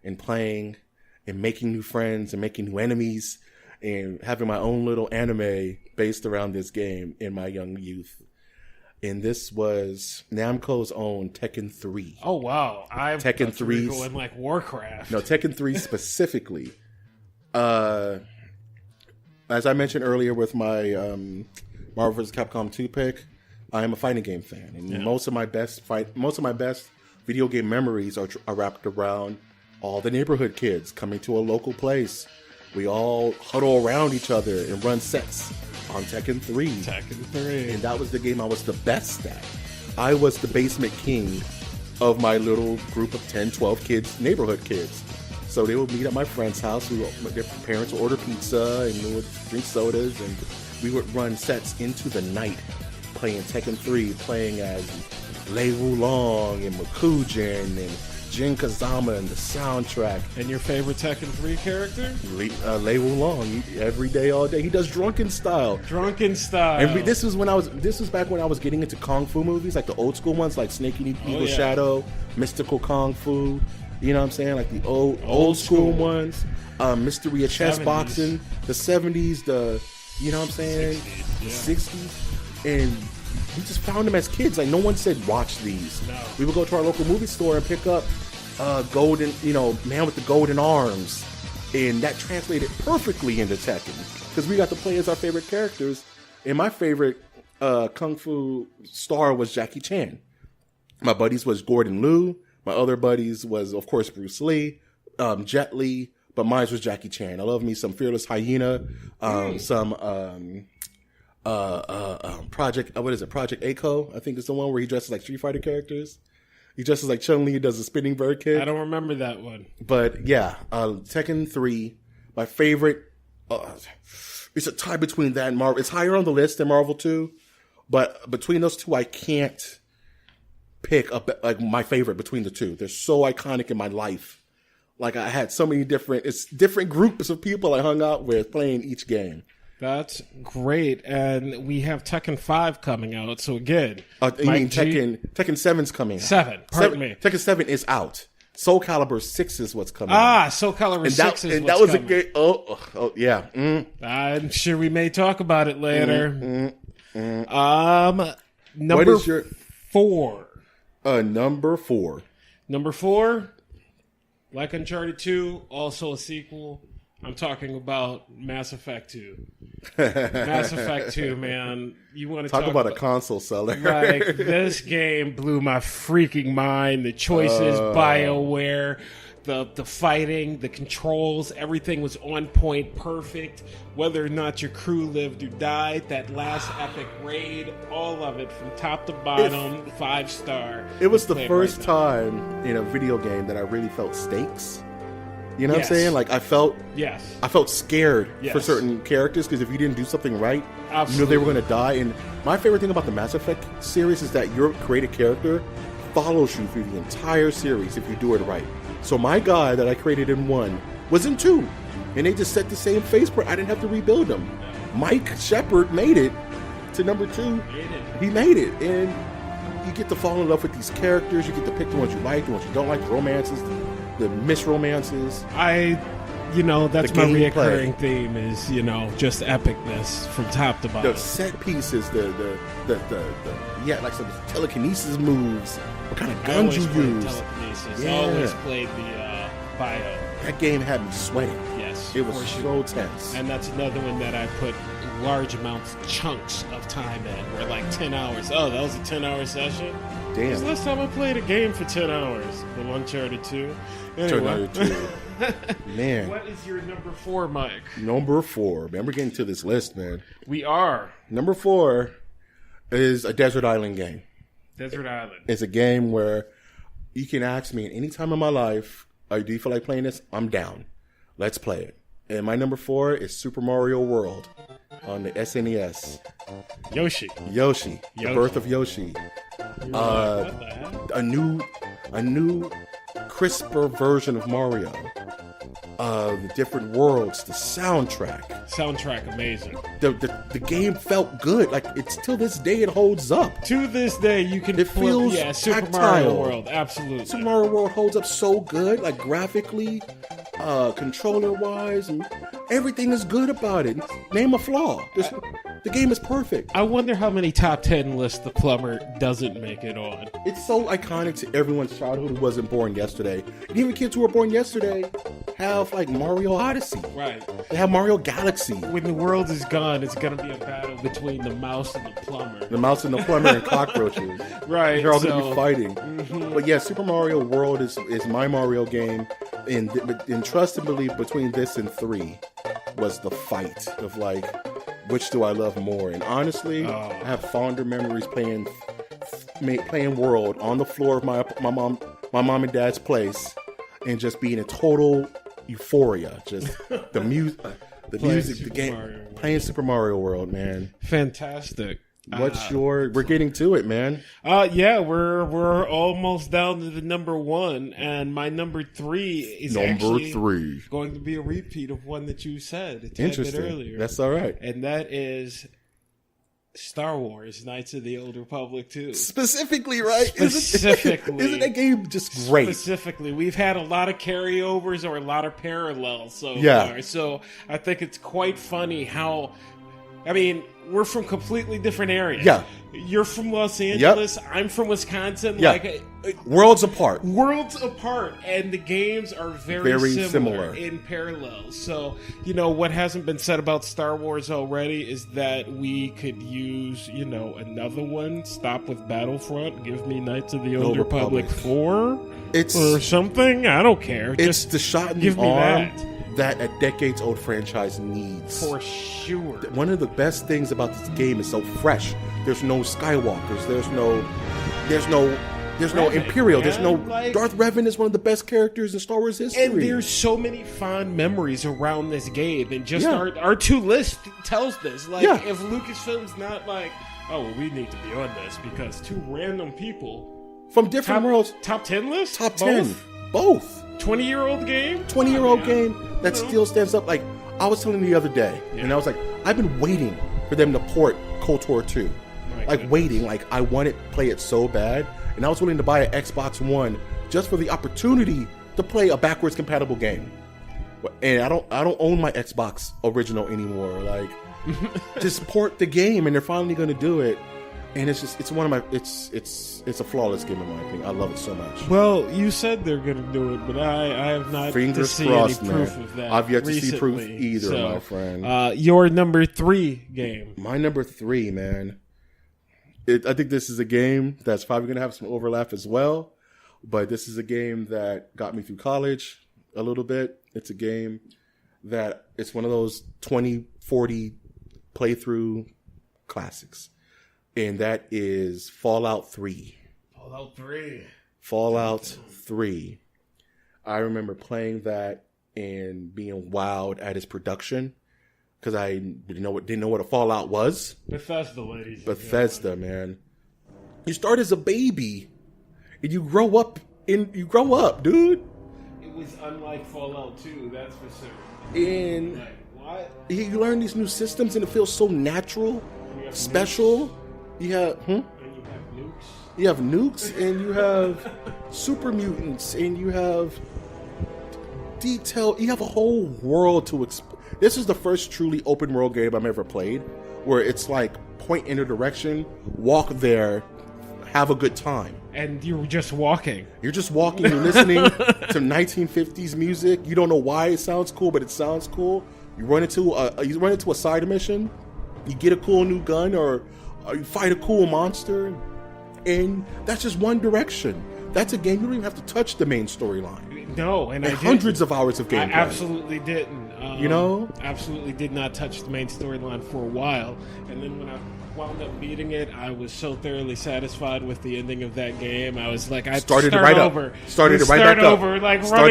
[SPEAKER 4] and playing and making new friends and making new enemies and having my own little anime based around this game in my young youth. And this was Namco's own Tekken 3.
[SPEAKER 5] Oh, wow.
[SPEAKER 4] Tekken 3
[SPEAKER 5] going like Warcraft.
[SPEAKER 4] No, Tekken 3 specifically. As I mentioned earlier with my Marvel vs. Capcom 2 pick, I am a fighting game fan, and most of my best video game memories are wrapped around all the neighborhood kids coming to a local place. We all huddle around each other and run sets on Tekken 3. And that was the game I was the best at. I was the basement king of my little group of 10, 12 kids, neighborhood kids. So they would meet at my friend's house. Their parents would order pizza, and we would drink sodas, and we would run sets into the night. Playing Tekken 3, playing as Lei Wulong and Makujin and Jin Kazama and the soundtrack.
[SPEAKER 5] And your favorite Tekken 3 character?
[SPEAKER 4] Lei Wulong. Every day, all day. He does drunken style. And this was back when I was getting into Kung Fu movies, like the old school ones, like Snake Eagle Shadow, Mystical Kung Fu. You know what I'm saying? Like the old school ones. Mystery of Chess
[SPEAKER 5] 70s.
[SPEAKER 4] Boxing. The 70s, you know what I'm saying?
[SPEAKER 5] 60s,
[SPEAKER 4] The 60s. And we just found them as kids. Like, no one said, watch these.
[SPEAKER 5] No.
[SPEAKER 4] We would go to our local movie store and pick up Man with the Golden Arms. And that translated perfectly into Tekken. Because we got to play as our favorite characters. And my favorite Kung Fu star was Jackie Chan. My buddies was Gordon Liu. My other buddies was, of course, Bruce Lee, Jet Li. But mine was Jackie Chan. I love me some Fearless Hyena, Project A-ko, I think it's the one where he dresses like Street Fighter characters. He dresses like Chun-Li, he does a spinning bird kick.
[SPEAKER 5] I don't remember that one.
[SPEAKER 4] But yeah, Tekken 3, my favorite. It's a tie between that and Marvel. It's higher on the list than Marvel 2, but between those two, I can't pick like my favorite between the two. They're so iconic in my life. Like I had so many different groups of people I hung out with playing each game.
[SPEAKER 5] That's great, and we have Tekken 5 coming out. So again,
[SPEAKER 4] you mean Tekken 7's coming out?
[SPEAKER 5] 7, pardon me.
[SPEAKER 4] Tekken 7 is out. Soul Calibur 6 is what's coming out.
[SPEAKER 5] Soul Calibur 6 is
[SPEAKER 4] and
[SPEAKER 5] what's
[SPEAKER 4] that was
[SPEAKER 5] coming.
[SPEAKER 4] a great. Oh yeah.
[SPEAKER 5] I'm sure we may talk about it later. Number
[SPEAKER 4] What is your
[SPEAKER 5] 4?
[SPEAKER 4] Number 4.
[SPEAKER 5] Number 4, like Uncharted 2, also a sequel. I'm talking about Mass Effect 2. Mass Effect 2, man. You want to
[SPEAKER 4] talk about a console seller?
[SPEAKER 5] Like, this game blew my freaking mind. The choices, BioWare, the fighting, the controls, everything was on point, perfect. Whether or not your crew lived or died, that last epic raid, all of it from top to bottom, 5-star.
[SPEAKER 4] It was the first time in a video game that I really felt stakes. You know what I'm saying? Like I felt scared for certain characters because if you didn't do something right, you know they were going to die. And my favorite thing about the Mass Effect series is that your created character follows you through the entire series if you do it right. So my guy that I created in 1 was in 2, and they just set the same face print. I didn't have to rebuild him. Mike Shepard made it to number 2. He made it, and you get to fall in love with these characters. You get to pick the ones you like, the ones you don't like, the romances, the misromances.
[SPEAKER 5] that's
[SPEAKER 4] The
[SPEAKER 5] my
[SPEAKER 4] gameplay.
[SPEAKER 5] reoccurring theme is, just epicness from top to bottom.
[SPEAKER 4] The set pieces, like some telekinesis moves. What kind of
[SPEAKER 5] I
[SPEAKER 4] guns
[SPEAKER 5] always
[SPEAKER 4] you
[SPEAKER 5] played
[SPEAKER 4] use?
[SPEAKER 5] telekinesis.
[SPEAKER 4] Yeah.
[SPEAKER 5] I always played the bio.
[SPEAKER 4] That game had me sweating.
[SPEAKER 5] Yes.
[SPEAKER 4] It was
[SPEAKER 5] for
[SPEAKER 4] so
[SPEAKER 5] sure.
[SPEAKER 4] tense.
[SPEAKER 5] And that's another one that I put large amounts, chunks of time in. Where like 10 hours. Oh, that was a 10-hour session?
[SPEAKER 4] Damn.
[SPEAKER 5] When's the last time I played a game for 10 hours? The Uncharted 2. Anyway.
[SPEAKER 4] Man.
[SPEAKER 5] What is your number 4, Mike?
[SPEAKER 4] Number 4. Man, we're getting to this list, man.
[SPEAKER 5] We are.
[SPEAKER 4] Number 4 is a desert island game.
[SPEAKER 5] Desert Island.
[SPEAKER 4] It's a game where you can ask me at any time in my life, do you feel like playing this? I'm down. Let's play it. And my number 4 is Super Mario World on the SNES.
[SPEAKER 5] Yoshi.
[SPEAKER 4] The birth of Yoshi.
[SPEAKER 5] What the hell?
[SPEAKER 4] A new crisper version of Mario. The different worlds, the soundtrack.
[SPEAKER 5] Soundtrack amazing.
[SPEAKER 4] The game felt good. Like, it's till this day it holds up.
[SPEAKER 5] To this day, you can
[SPEAKER 4] It feels
[SPEAKER 5] Super
[SPEAKER 4] tactile.
[SPEAKER 5] Mario World, absolutely.
[SPEAKER 4] Super Mario World holds up so good, like graphically, controller wise, and everything is good about it. Name a flaw. The game is perfect.
[SPEAKER 5] I wonder how many top 10 lists the plumber doesn't make it on.
[SPEAKER 4] It's so iconic to everyone's childhood who wasn't born yesterday. And even kids who were born yesterday have like Mario Odyssey.
[SPEAKER 5] Right.
[SPEAKER 4] They have Mario Galaxy.
[SPEAKER 5] When the world is gone, it's going to be a battle between the mouse and the plumber.
[SPEAKER 4] The mouse and the plumber and cockroaches.
[SPEAKER 5] Right.
[SPEAKER 4] They're all going to be fighting. But yeah, Super Mario World is my Mario game. And trust and believe between this and 3 was the fight of like, which do I love more? And honestly, I have fonder memories playing World on the floor of my mom and dad's place, and just being in total euphoria. Just the music, the game, playing Super Mario World, man.
[SPEAKER 5] Fantastic.
[SPEAKER 4] What's we're getting to it, man.
[SPEAKER 5] Yeah, we're almost down to the number 1, and my number 3 is actually going to be a repeat of one that you said a tad bit earlier.
[SPEAKER 4] That's all right.
[SPEAKER 5] And that is Star Wars: Knights of the Old Republic 2.
[SPEAKER 4] Specifically, right?
[SPEAKER 5] Specifically.
[SPEAKER 4] Isn't that game just great?
[SPEAKER 5] Specifically, we've had a lot of carryovers or a lot of parallels so far. So I think it's quite funny how, I mean, we're from completely different areas.
[SPEAKER 4] Yeah.
[SPEAKER 5] You're from Los Angeles. Yep. I'm from Wisconsin.
[SPEAKER 4] Yeah. Worlds apart.
[SPEAKER 5] And the games are very similar in parallels. So, what hasn't been said about Star Wars already is that we could use, another one. Stop with Battlefront. Give me Knights of the Old Republic 4 or something. I don't care.
[SPEAKER 4] It's
[SPEAKER 5] Just
[SPEAKER 4] the shot in
[SPEAKER 5] give
[SPEAKER 4] the
[SPEAKER 5] me
[SPEAKER 4] arm
[SPEAKER 5] that.
[SPEAKER 4] that a decades-old franchise needs.
[SPEAKER 5] For sure.
[SPEAKER 4] One of the best things about this game is so fresh. There's no Skywalkers. There's no
[SPEAKER 5] Revan,
[SPEAKER 4] Imperial.
[SPEAKER 5] man.
[SPEAKER 4] There's no Darth Revan is one of the best characters in Star Wars history.
[SPEAKER 5] And there's so many fond memories around this game, and just our 2 list tells this. Like, if Lucasfilm's not like, oh, well, we need to be on this because 2 random people
[SPEAKER 4] from different worlds.
[SPEAKER 5] Top 10 list?
[SPEAKER 4] Top 10. Both.
[SPEAKER 5] 20-year-old game?
[SPEAKER 4] 20-year-old game that still stands up. Like, I was telling you the other day, and I was like, I've been waiting for them to port KOTOR 2. Waiting. Like, I wanted to play it so bad, and I was willing to buy an Xbox One just for the opportunity to play a backwards compatible game. And I don't own my Xbox original anymore. Like, just port the game, and they're finally going to do it. And it's a flawless game in my opinion. I love it so much.
[SPEAKER 5] Well, you said they're going to do it, but I have not seen any proof of that.
[SPEAKER 4] I've yet
[SPEAKER 5] recently,
[SPEAKER 4] to see proof either, my friend.
[SPEAKER 5] Your number 3 game.
[SPEAKER 4] My number 3, man. I think this is a game that's probably going to have some overlap as well, but this is a game that got me through college a little bit. It's a game that it's one of those 20, 40 playthrough classics. And that is Fallout 3. Fallout 3. I remember playing that and being wowed at its production because I didn't know what a Fallout was.
[SPEAKER 5] Bethesda, ladies.
[SPEAKER 4] Bethesda, man. You start as a baby and you grow up, dude.
[SPEAKER 5] It was unlike Fallout 2, that's for certain.
[SPEAKER 4] And
[SPEAKER 5] like, what?
[SPEAKER 4] You learn these new systems and it feels so natural, special.
[SPEAKER 5] Nukes.
[SPEAKER 4] You have,
[SPEAKER 5] And you have nukes.
[SPEAKER 4] You have nukes, and you have super mutants, and you have detail. You have a whole world to This is the first truly open world game I've ever played, where it's like point in a direction, walk there, have a good time.
[SPEAKER 5] And you're just walking.
[SPEAKER 4] You're just walking. You're listening to 1950s music. You don't know why it sounds cool, but it sounds cool. You run into a side mission. You get a cool new gun, or you fight a cool monster, and that's just one direction. That's a game you don't even have to touch the main storyline.
[SPEAKER 5] No, and I
[SPEAKER 4] hundreds of hours of gameplay.
[SPEAKER 5] I absolutely didn't. Absolutely did not touch the main storyline for a while, and then when I wound up beating it, I was so thoroughly satisfied with the ending of that game. I was like, I started it right
[SPEAKER 4] over.
[SPEAKER 5] Like,
[SPEAKER 4] started it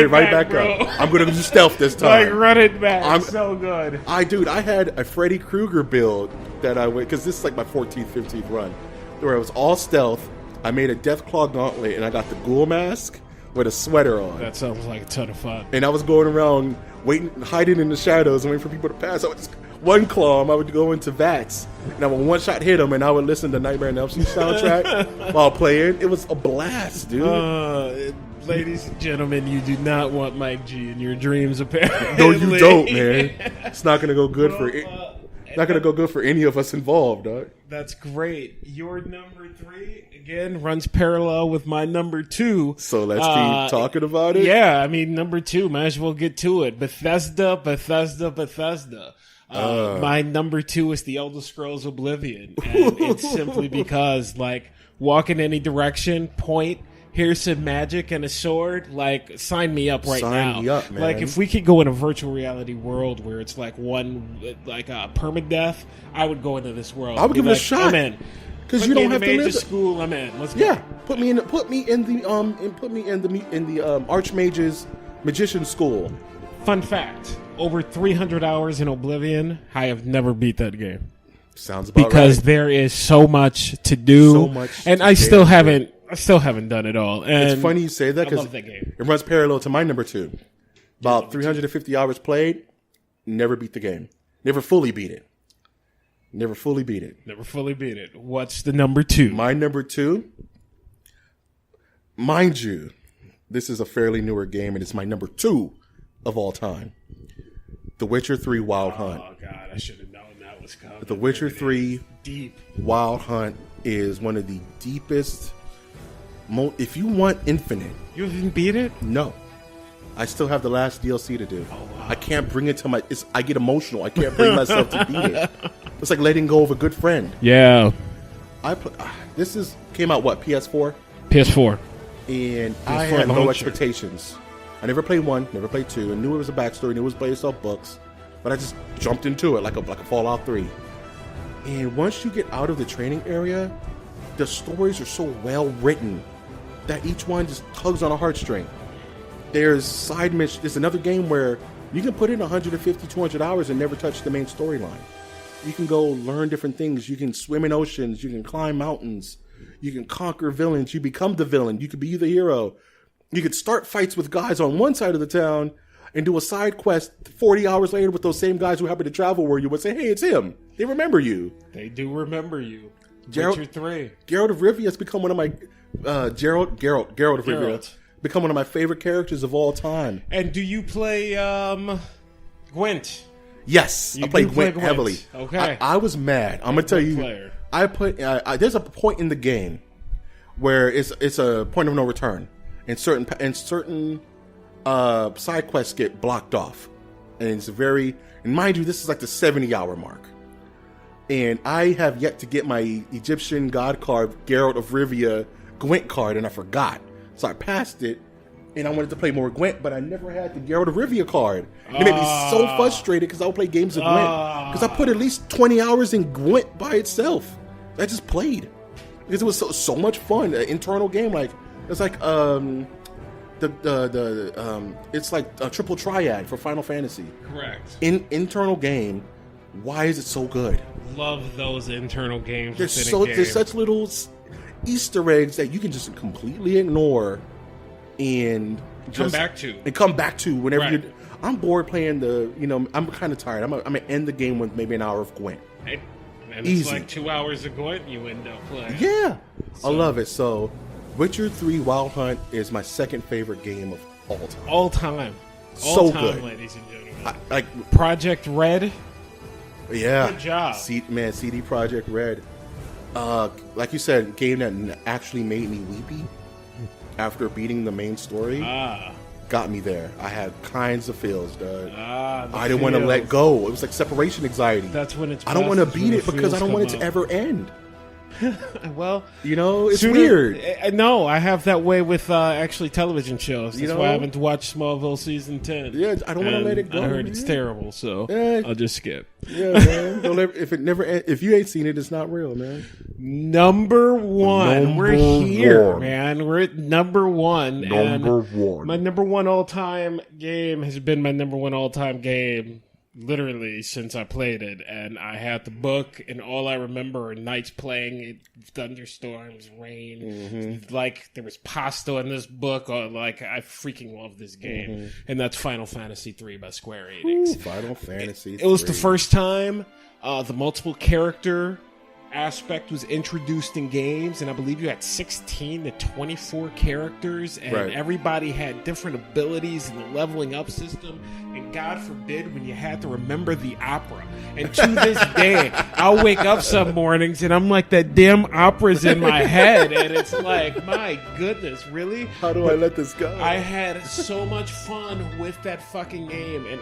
[SPEAKER 4] right back up. I'm gonna do stealth this time.
[SPEAKER 5] Like, run it back. So good.
[SPEAKER 4] I had a Freddy Krueger build that I went, because this is like my 14th, 15th run, where it was all stealth. I made a Deathclaw gauntlet, and I got the ghoul mask with a sweater on.
[SPEAKER 5] That sounds like a ton of fun.
[SPEAKER 4] And I was going around hiding in the shadows and waiting for people to pass. I would just one claw him. I would go into VATS, and I would one shot hit him, and I would listen to Nightmare on Elm Street soundtrack while playing. It was a blast, dude.
[SPEAKER 5] Ladies and gentlemen, you do not want Mike G in your dreams, apparently.
[SPEAKER 4] No, you don't, man. It's not gonna go good for it. Not gonna go good for any of us involved, dog.
[SPEAKER 5] That's great. Your number 3 again runs parallel with my number 2.
[SPEAKER 4] So let's keep talking about it.
[SPEAKER 5] Yeah, I mean, number 2. Might as well get to it. Bethesda. My number 2 is the Elder Scrolls Oblivion, and it's simply because, like, walk in any direction, point. Here's some magic and a sword. Like, sign me up right now.
[SPEAKER 4] Sign me up, man.
[SPEAKER 5] Like, if we could go in a virtual reality world where it's like permadeath, I would go into this world.
[SPEAKER 4] I would give it a shot.
[SPEAKER 5] I'm in.
[SPEAKER 4] Because you don't have to live.
[SPEAKER 5] School. I'm in. Let's go.
[SPEAKER 4] Yeah, put me in the Archmage's magician school.
[SPEAKER 5] Fun fact: over 300 hours in Oblivion. I have never beat that game.
[SPEAKER 4] Sounds about right.
[SPEAKER 5] Because there is so much to do, and I still haven't done it all. And
[SPEAKER 4] it's funny you say that because it runs parallel to my number 2. About 350 hours played, never beat the game. Never fully beat it.
[SPEAKER 5] What's the number 2?
[SPEAKER 4] My number 2, mind you, this is a fairly newer game, and it's my number 2 of all time. The Witcher 3 Wild Hunt.
[SPEAKER 5] Oh, God, I should have known that was coming.
[SPEAKER 4] The Witcher 3
[SPEAKER 5] deep
[SPEAKER 4] Wild Hunt is one of the deepest. If you want infinite.
[SPEAKER 5] You haven't beat it?
[SPEAKER 4] No. I still have the last DLC to do.
[SPEAKER 5] Oh, wow.
[SPEAKER 4] I can't bring it to I get emotional. I can't bring myself to beat it. It's like letting go of a good friend.
[SPEAKER 5] Yeah.
[SPEAKER 4] Came out what, PS4?
[SPEAKER 5] PS4.
[SPEAKER 4] And I had no expectations. I never played 1, never played 2, and knew it was a backstory, knew it was based off books, but I just jumped into it like a Fallout 3. And once you get out of the training area, the stories are so well written that each one just tugs on a heartstring. There's side missions. There's another game where you can put in 150, 200 hours and never touch the main storyline. You can go learn different things. You can swim in oceans. You can climb mountains. You can conquer villains. You become the villain. You could be the hero. You could start fights with guys on one side of the town and do a side quest 40 hours later with those same guys who happen to travel where you would say, hey, it's him. They remember you.
[SPEAKER 5] They do remember you.
[SPEAKER 4] Witcher 3. Geralt of Rivia has become one of my... Geralt of Rivia. Become one of my favorite characters of all time.
[SPEAKER 5] And do you play Gwent?
[SPEAKER 4] Yes, I play Gwent heavily.
[SPEAKER 5] Okay.
[SPEAKER 4] I was mad. I'm going to tell you. There's a point in the game where it's a point of no return. And certain side quests get blocked off. And and mind you, this is like the 70-hour mark. And I have yet to get my Egyptian god card, Geralt of Rivia Gwent card, and I forgot. So I passed it, and I wanted to play more Gwent, but I never had the Geralt of Rivia card. It made me so frustrated because I would play games of Gwent. Because I put at least 20 hours in Gwent by itself. I just played. Because it was so much fun. An internal game, it's like it's like a triple triad for Final Fantasy.
[SPEAKER 5] Correct.
[SPEAKER 4] Internal game. Why is it so good?
[SPEAKER 5] Love those internal games.
[SPEAKER 4] There's such little Easter eggs that you can just completely ignore and
[SPEAKER 5] come back to
[SPEAKER 4] whenever I'm bored playing I'm kind of tired. I'm gonna end the game with maybe an hour of Gwent.
[SPEAKER 5] And it's like 2 hours of Gwent you end up playing.
[SPEAKER 4] Yeah, I love it. So Witcher 3 Wild Hunt is my second favorite game of all time. So
[SPEAKER 5] time,
[SPEAKER 4] good.
[SPEAKER 5] ladies and gentlemen.
[SPEAKER 4] Like,
[SPEAKER 5] Project Red.
[SPEAKER 4] yeah.
[SPEAKER 5] Good job.
[SPEAKER 4] CD Projekt Red. Like you said, a game that actually made me weepy after beating the main story. Got me there. I had kinds of feels, dog. I didn't want to let go. It was like separation anxiety.
[SPEAKER 5] That's when it's.
[SPEAKER 4] I don't want to
[SPEAKER 5] best,
[SPEAKER 4] beat
[SPEAKER 5] when
[SPEAKER 4] it
[SPEAKER 5] the
[SPEAKER 4] because I don't
[SPEAKER 5] feels
[SPEAKER 4] want it to
[SPEAKER 5] come
[SPEAKER 4] ever end.
[SPEAKER 5] Well,
[SPEAKER 4] You know, it's
[SPEAKER 5] sooner-
[SPEAKER 4] weird.
[SPEAKER 5] No, I have that way with actually television shows.
[SPEAKER 4] You
[SPEAKER 5] That's
[SPEAKER 4] know?
[SPEAKER 5] why I haven't watched Smallville season 10.
[SPEAKER 4] Yeah, I don't want to
[SPEAKER 5] And
[SPEAKER 4] let it go.
[SPEAKER 5] I heard it's terrible, so
[SPEAKER 4] Yeah.
[SPEAKER 5] I'll just skip.
[SPEAKER 4] Yeah, man. If you ain't seen it, it's not real, man.
[SPEAKER 5] Number one.
[SPEAKER 2] Number
[SPEAKER 5] We're here,
[SPEAKER 2] one.
[SPEAKER 5] man. We're at number one.
[SPEAKER 2] Number
[SPEAKER 5] and
[SPEAKER 2] one.
[SPEAKER 5] My number one all-time game has been my number one all-time game literally since I played it. And I had the book, and all I remember are nights playing it, thunderstorms, rain. Like, there was pasta in this book. Or like, I freaking love this game. And that's Final Fantasy III by Square Enix.
[SPEAKER 4] Final Fantasy.
[SPEAKER 5] It was the
[SPEAKER 4] 3.
[SPEAKER 5] first time the multiple character aspect was introduced in games, and I believe you had 16 to 24 characters, and
[SPEAKER 4] Right.
[SPEAKER 5] everybody had different abilities in the leveling up system. And God forbid when you had to remember the opera. And to this day, I'll wake up some mornings and I'm like, that damn opera's in my head, and it's like, my goodness, really?
[SPEAKER 4] How do I let this go?
[SPEAKER 5] I had so much fun with that fucking game, and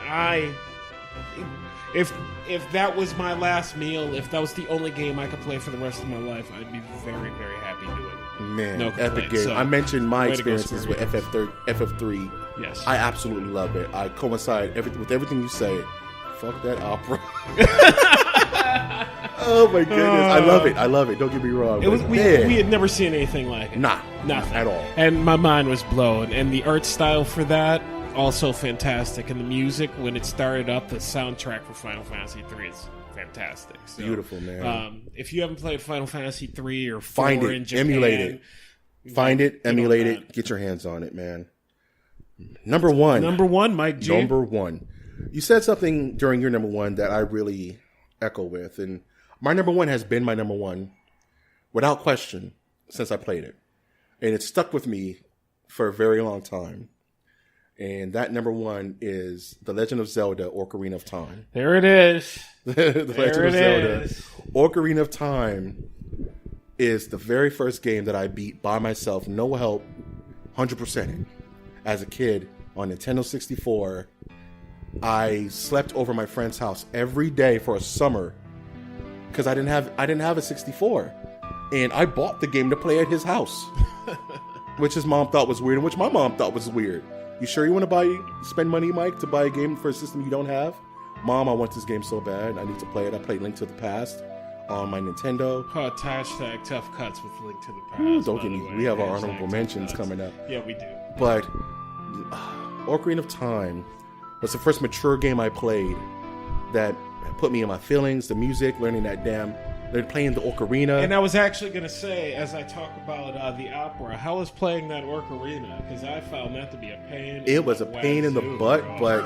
[SPEAKER 5] if that was my last meal, if that was the only game I could play for the rest of my life, I'd be very, very happy doing it.
[SPEAKER 4] Man,
[SPEAKER 5] No
[SPEAKER 4] epic
[SPEAKER 5] complaints.
[SPEAKER 4] game.
[SPEAKER 5] So,
[SPEAKER 4] I mentioned my
[SPEAKER 5] way to go,
[SPEAKER 4] experiences with
[SPEAKER 5] Square
[SPEAKER 4] FF3.
[SPEAKER 5] Yes.
[SPEAKER 4] I absolutely love it. I coincide with everything you say. Fuck that opera. Oh my goodness, I love it. I love it. Don't get me wrong.
[SPEAKER 5] It was
[SPEAKER 4] but
[SPEAKER 5] we
[SPEAKER 4] man,
[SPEAKER 5] had never seen anything like it.
[SPEAKER 4] Nah,
[SPEAKER 5] Nothing
[SPEAKER 4] at all.
[SPEAKER 5] And my mind was blown. And the art style for that also fantastic. And the music when it started up, the soundtrack for Final Fantasy 3 is fantastic. So,
[SPEAKER 4] Beautiful, man.
[SPEAKER 5] If you haven't played Final Fantasy 3 or 4
[SPEAKER 4] Find
[SPEAKER 5] in
[SPEAKER 4] it,
[SPEAKER 5] Japan,
[SPEAKER 4] emulate it. Find it,
[SPEAKER 5] get on
[SPEAKER 4] emulate
[SPEAKER 5] that.
[SPEAKER 4] it, get your hands on it, man. Number one.
[SPEAKER 5] Number one, Mike G.
[SPEAKER 4] Number one. You said something during your number one that I really echo with, and my number one has been my number one without question since I played it. And it stuck with me for a very long time. And that number one is The Legend of Zelda Ocarina of Time.
[SPEAKER 5] There it is.
[SPEAKER 4] The
[SPEAKER 5] There
[SPEAKER 4] Legend of
[SPEAKER 5] it
[SPEAKER 4] Zelda.
[SPEAKER 5] is.
[SPEAKER 4] Ocarina of Time is the very first game that I beat by myself, no help, 100% as a kid on Nintendo 64. I slept over my friend's house every day for a summer because I didn't have a 64, and I bought the game to play at his house, which his mom thought was weird, and which my mom thought was weird. You sure you want to spend money, Mike, to buy a game for a system you don't have? Mom, I want this game so bad. I need to play it. I played Link to the Past on my Nintendo.
[SPEAKER 5] Hashtag tough cuts with Link to the Past.
[SPEAKER 4] Ooh, don't
[SPEAKER 5] by
[SPEAKER 4] get
[SPEAKER 5] the
[SPEAKER 4] me.
[SPEAKER 5] way.
[SPEAKER 4] We have our
[SPEAKER 5] Hashtag
[SPEAKER 4] honorable
[SPEAKER 5] tough
[SPEAKER 4] mentions
[SPEAKER 5] cuts.
[SPEAKER 4] coming up.
[SPEAKER 5] Yeah, we do.
[SPEAKER 4] But Ocarina of Time was the first mature game I played that put me in my feelings, the music, learning playing the ocarina.
[SPEAKER 5] And I was actually going to say, as I talk about the opera, how was playing that ocarina? Because I found that to be a pain.
[SPEAKER 4] It was a pain in the butt, but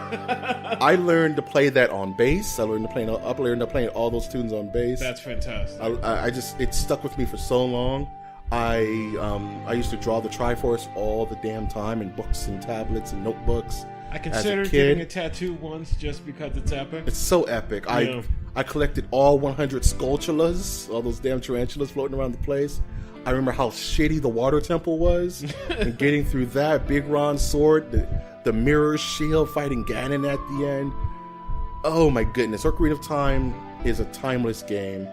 [SPEAKER 4] I learned to play that on bass. I learned to play all those tunes on bass.
[SPEAKER 5] That's fantastic.
[SPEAKER 4] It stuck with me for so long. I used to draw the Triforce all the damn time in books and tablets and notebooks.
[SPEAKER 5] I considered getting a tattoo once just because it's epic.
[SPEAKER 4] It's so epic.
[SPEAKER 5] Yeah.
[SPEAKER 4] I collected all 100 Skulltulas, all those damn tarantulas floating around the place. I remember how shitty the water temple was, and getting through that. Big Ron's sword, the mirror shield, fighting Ganon at the end. Oh my goodness. Ocarina of Time is a timeless game,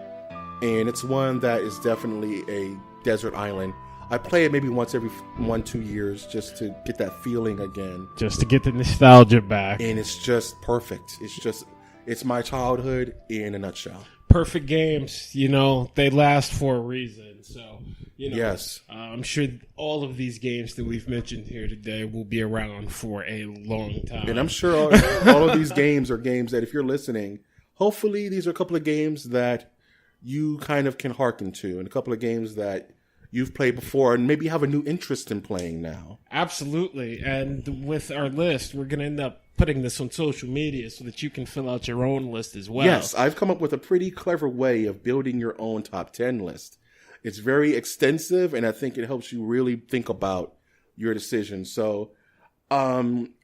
[SPEAKER 4] and it's one that is definitely a desert island. I play it maybe once every 1-2 years just to get that feeling again.
[SPEAKER 5] Just to get the nostalgia back.
[SPEAKER 4] And it's just perfect. It's my childhood in a nutshell.
[SPEAKER 5] Perfect games, they last for a reason. So,
[SPEAKER 4] Yes.
[SPEAKER 5] I'm sure all of these games that we've mentioned here today will be around for a long time.
[SPEAKER 4] And I'm sure all of these games are games that if you're listening, hopefully these are a couple of games that you kind of can hearken to, and a couple of games that you've played before and maybe have a new interest in playing now.
[SPEAKER 5] Absolutely. And with our list, we're going to end up putting this on social media so that you can fill out your own list as well.
[SPEAKER 4] Yes, I've come up with a pretty clever way of building your own top 10 list. It's very extensive, and I think it helps you really think about your decision. So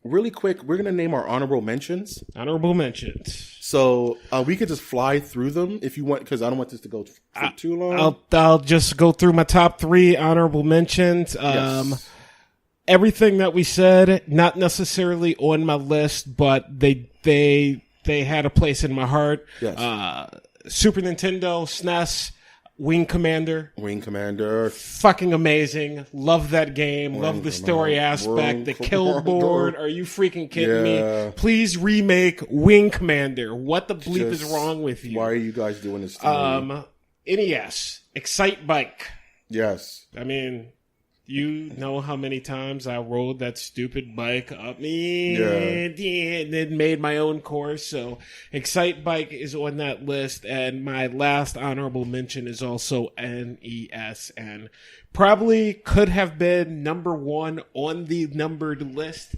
[SPEAKER 4] Really quick, we're gonna name our honorable mentions.
[SPEAKER 5] Honorable mentions.
[SPEAKER 4] So we could just fly through them if you want, because I don't want this to go for too long.
[SPEAKER 5] I'll just go through my top 3 honorable mentions.
[SPEAKER 4] Yes.
[SPEAKER 5] Everything that we said, not necessarily on my list, but they had a place in my heart.
[SPEAKER 4] Yes.
[SPEAKER 5] Super Nintendo, SNES, Wing Commander.
[SPEAKER 4] Wing Commander.
[SPEAKER 5] Fucking amazing. Love that game. Love the story aspect. The kill board. Are you freaking kidding me? Please remake Wing Commander. What the bleep is wrong with you?
[SPEAKER 4] Why are you guys doing this to me?
[SPEAKER 5] NES. Excite Bike.
[SPEAKER 4] Yes.
[SPEAKER 5] I mean, you know how many times I rode that stupid bike up me and then made my own course. So Excite Bike is on that list. And my last honorable mention is also NES. And probably could have been number 1 on the numbered list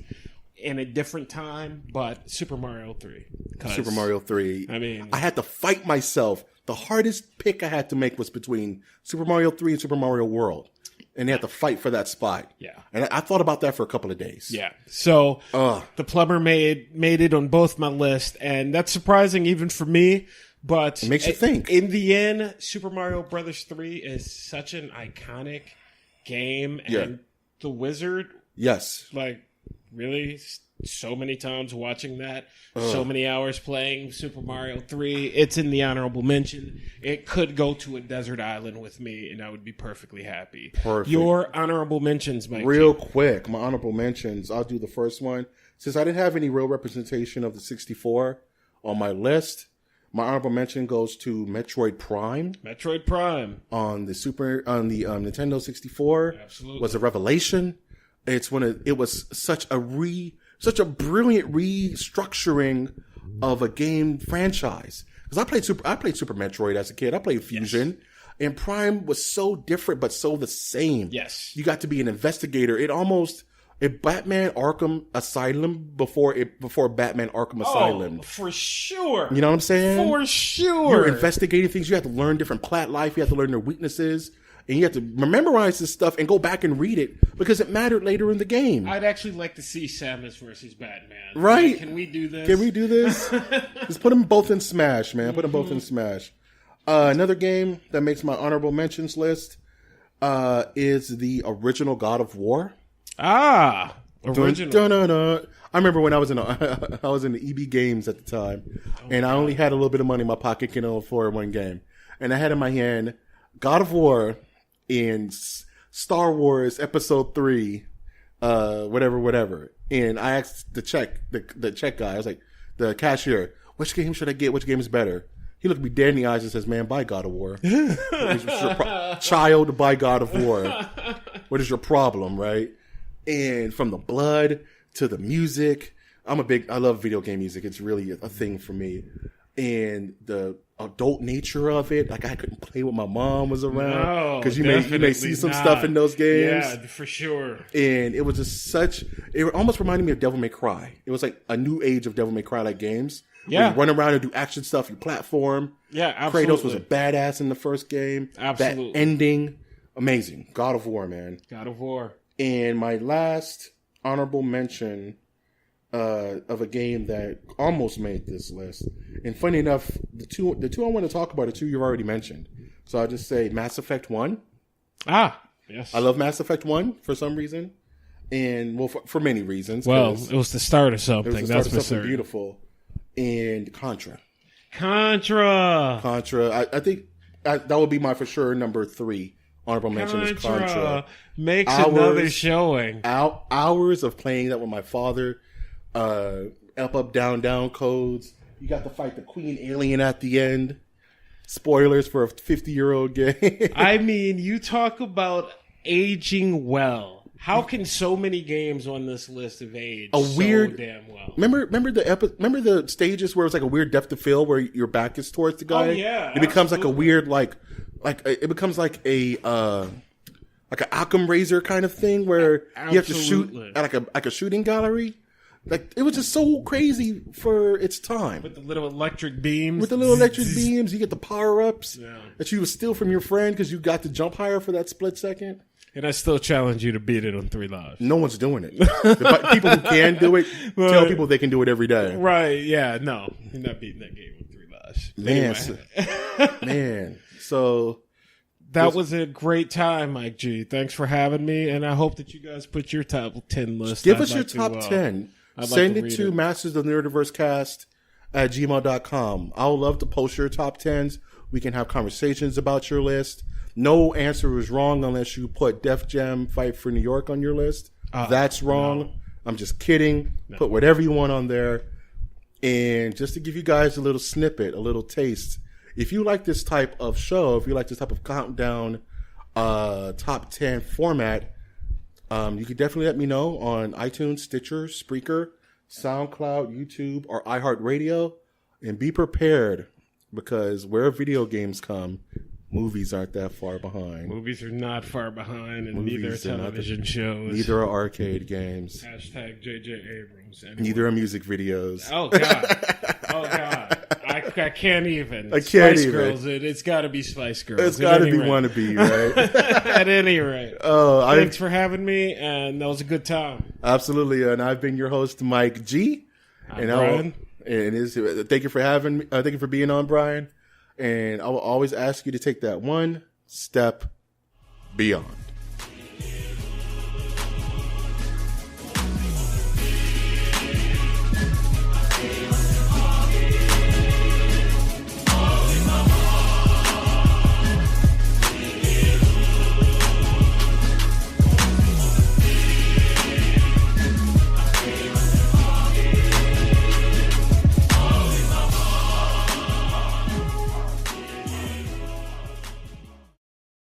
[SPEAKER 5] in a different time, but Super Mario 3.
[SPEAKER 4] Super Mario 3.
[SPEAKER 5] I mean,
[SPEAKER 4] I had to fight myself. The hardest pick I had to make was between Super Mario 3 and Super Mario World. And they had to fight for that spot.
[SPEAKER 5] Yeah.
[SPEAKER 4] And I thought about that for a couple of days.
[SPEAKER 5] Yeah. So the plumber made it on both my list, and that's surprising even for me. But
[SPEAKER 4] it makes you think.
[SPEAKER 5] In the end, Super Mario Brothers 3 is such an iconic game, and the Wizard,
[SPEAKER 4] yes,
[SPEAKER 5] like really so many times watching that, so many hours playing Super Mario 3. It's in the honorable mention. It could go to a desert island with me, and I would be perfectly happy.
[SPEAKER 4] Perfect.
[SPEAKER 5] Your honorable mentions, Mike.
[SPEAKER 4] Real quick, my honorable mentions. I'll do the first one. Since I didn't have any real representation of the 64 on my list, my honorable mention goes to Metroid Prime.
[SPEAKER 5] Metroid Prime
[SPEAKER 4] on the Nintendo 64.
[SPEAKER 5] Absolutely.
[SPEAKER 4] Was a revelation. It was such a brilliant restructuring of a game franchise. Because I played Super Metroid as a kid. I played Fusion. Yes. And Prime was so different, but so the same.
[SPEAKER 5] Yes.
[SPEAKER 4] You got to be an investigator. Batman Arkham Asylum before Batman Arkham Asylum.
[SPEAKER 5] Oh, for sure.
[SPEAKER 4] You know what I'm saying?
[SPEAKER 5] For sure.
[SPEAKER 4] You're investigating things. You have to learn different plat life. You have to learn their weaknesses. And you have to memorize this stuff and go back and read it because it mattered later in the game.
[SPEAKER 5] I'd actually like to see Samus versus Batman.
[SPEAKER 4] Right.
[SPEAKER 5] Can we do this?
[SPEAKER 4] Just put them both in Smash, man. Put them both in Smash. Another game that makes my honorable mentions list is the original God of War.
[SPEAKER 5] Ah, original.
[SPEAKER 4] Dun, dun, dun, dun. I remember when I was in the EB Games at the time, and I only had a little bit of money in my pocket to afford one game. And I had in my hand God of War and Star Wars Episode 3, whatever. And I asked the check guy, I was like, the cashier, which game should I get? Which game is better? He looked me dead in the eyes and says, man, buy God of War. Child, buy God of War. What is your problem, right? And from the blood to the music, I love video game music. It's really a thing for me. And the adult nature of it, like I couldn't play with my mom was around because you may see some stuff in those games.
[SPEAKER 5] Yeah, for sure.
[SPEAKER 4] And it was just it almost reminded me of Devil May Cry. It was like a new age of Devil May Cry like games.
[SPEAKER 5] Yeah,
[SPEAKER 4] you run around and do action stuff. You platform.
[SPEAKER 5] Yeah, absolutely.
[SPEAKER 4] Kratos was a badass in the first game.
[SPEAKER 5] Absolutely.
[SPEAKER 4] That ending, amazing. God of War, man.
[SPEAKER 5] God of War.
[SPEAKER 4] And my last honorable mention of a game that almost made this list. And funny enough, the two I want to talk about are two you've already mentioned. So I'll just say Mass Effect 1.
[SPEAKER 5] Ah, yes.
[SPEAKER 4] I love Mass Effect 1 for some reason. And, well, for many reasons.
[SPEAKER 5] Well, it was the start of something.
[SPEAKER 4] It was the start of something beautiful. And Contra.
[SPEAKER 5] I
[SPEAKER 4] think that would be my for sure number 3 honorable mention is Contra.
[SPEAKER 5] Makes another showing.
[SPEAKER 4] Hours of playing that with my father. Up, down codes. You got to fight the Queen Alien at the end. Spoilers for a 50-year-old game.
[SPEAKER 5] I mean, you talk about aging well. How can so many games on this list have aged so damn well? Remember
[SPEAKER 4] the stages where it was like a weird depth of field where your back is towards the guy?
[SPEAKER 5] Oh yeah,
[SPEAKER 4] it becomes like a weird it becomes like a like an Occam razor kind of thing where you have to shoot at like a shooting gallery. Like, it was just so crazy for its time.
[SPEAKER 5] With the little electric beams.
[SPEAKER 4] You get the power-ups that you would steal from your friend because you got to jump higher for that split second.
[SPEAKER 5] And I still challenge you to beat it on 3 Lives.
[SPEAKER 4] No one's doing it. The people who can do it tell people they can do it every day.
[SPEAKER 5] Right? Yeah. No, you're not beating that game on 3 Lives.
[SPEAKER 4] Man. So
[SPEAKER 5] that was a great time, Mike G. Thanks for having me, and I hope that you guys put your top 10 list.
[SPEAKER 4] Give us your top 10. Send it to Masters of the Nerdiverse Cast at gmail.com. I would love to post your top 10s. We can have conversations about your list. No answer is wrong unless you put Def Jam Fight for New York on your list. That's wrong. No. I'm just kidding. No. Put whatever you want on there. And just to give you guys a little snippet, a little taste, if you like this type of show, if you like this type of countdown top 10 format, you can definitely let me know on iTunes, Stitcher, Spreaker, SoundCloud, YouTube, or iHeartRadio. And be prepared, because where video games come, movies aren't that far behind.
[SPEAKER 5] Movies are not far behind, and neither are television shows.
[SPEAKER 4] Neither are arcade games.
[SPEAKER 5] Hashtag J.J. Abrams. Anyway.
[SPEAKER 4] Neither are music videos.
[SPEAKER 5] Oh, God. Oh, God. I can't even.
[SPEAKER 4] I can't
[SPEAKER 5] Spice
[SPEAKER 4] even.
[SPEAKER 5] Girls. It's got to be Spice Girls.
[SPEAKER 4] It's got to be wannabe, right?
[SPEAKER 5] At any rate. Thanks for having me, and that was a good time.
[SPEAKER 4] Absolutely. And I've been your host, Mike G.
[SPEAKER 5] I'm Brian.
[SPEAKER 4] Thank you for having me. Thank you for being on, Brian. And I will always ask you to take that one step beyond.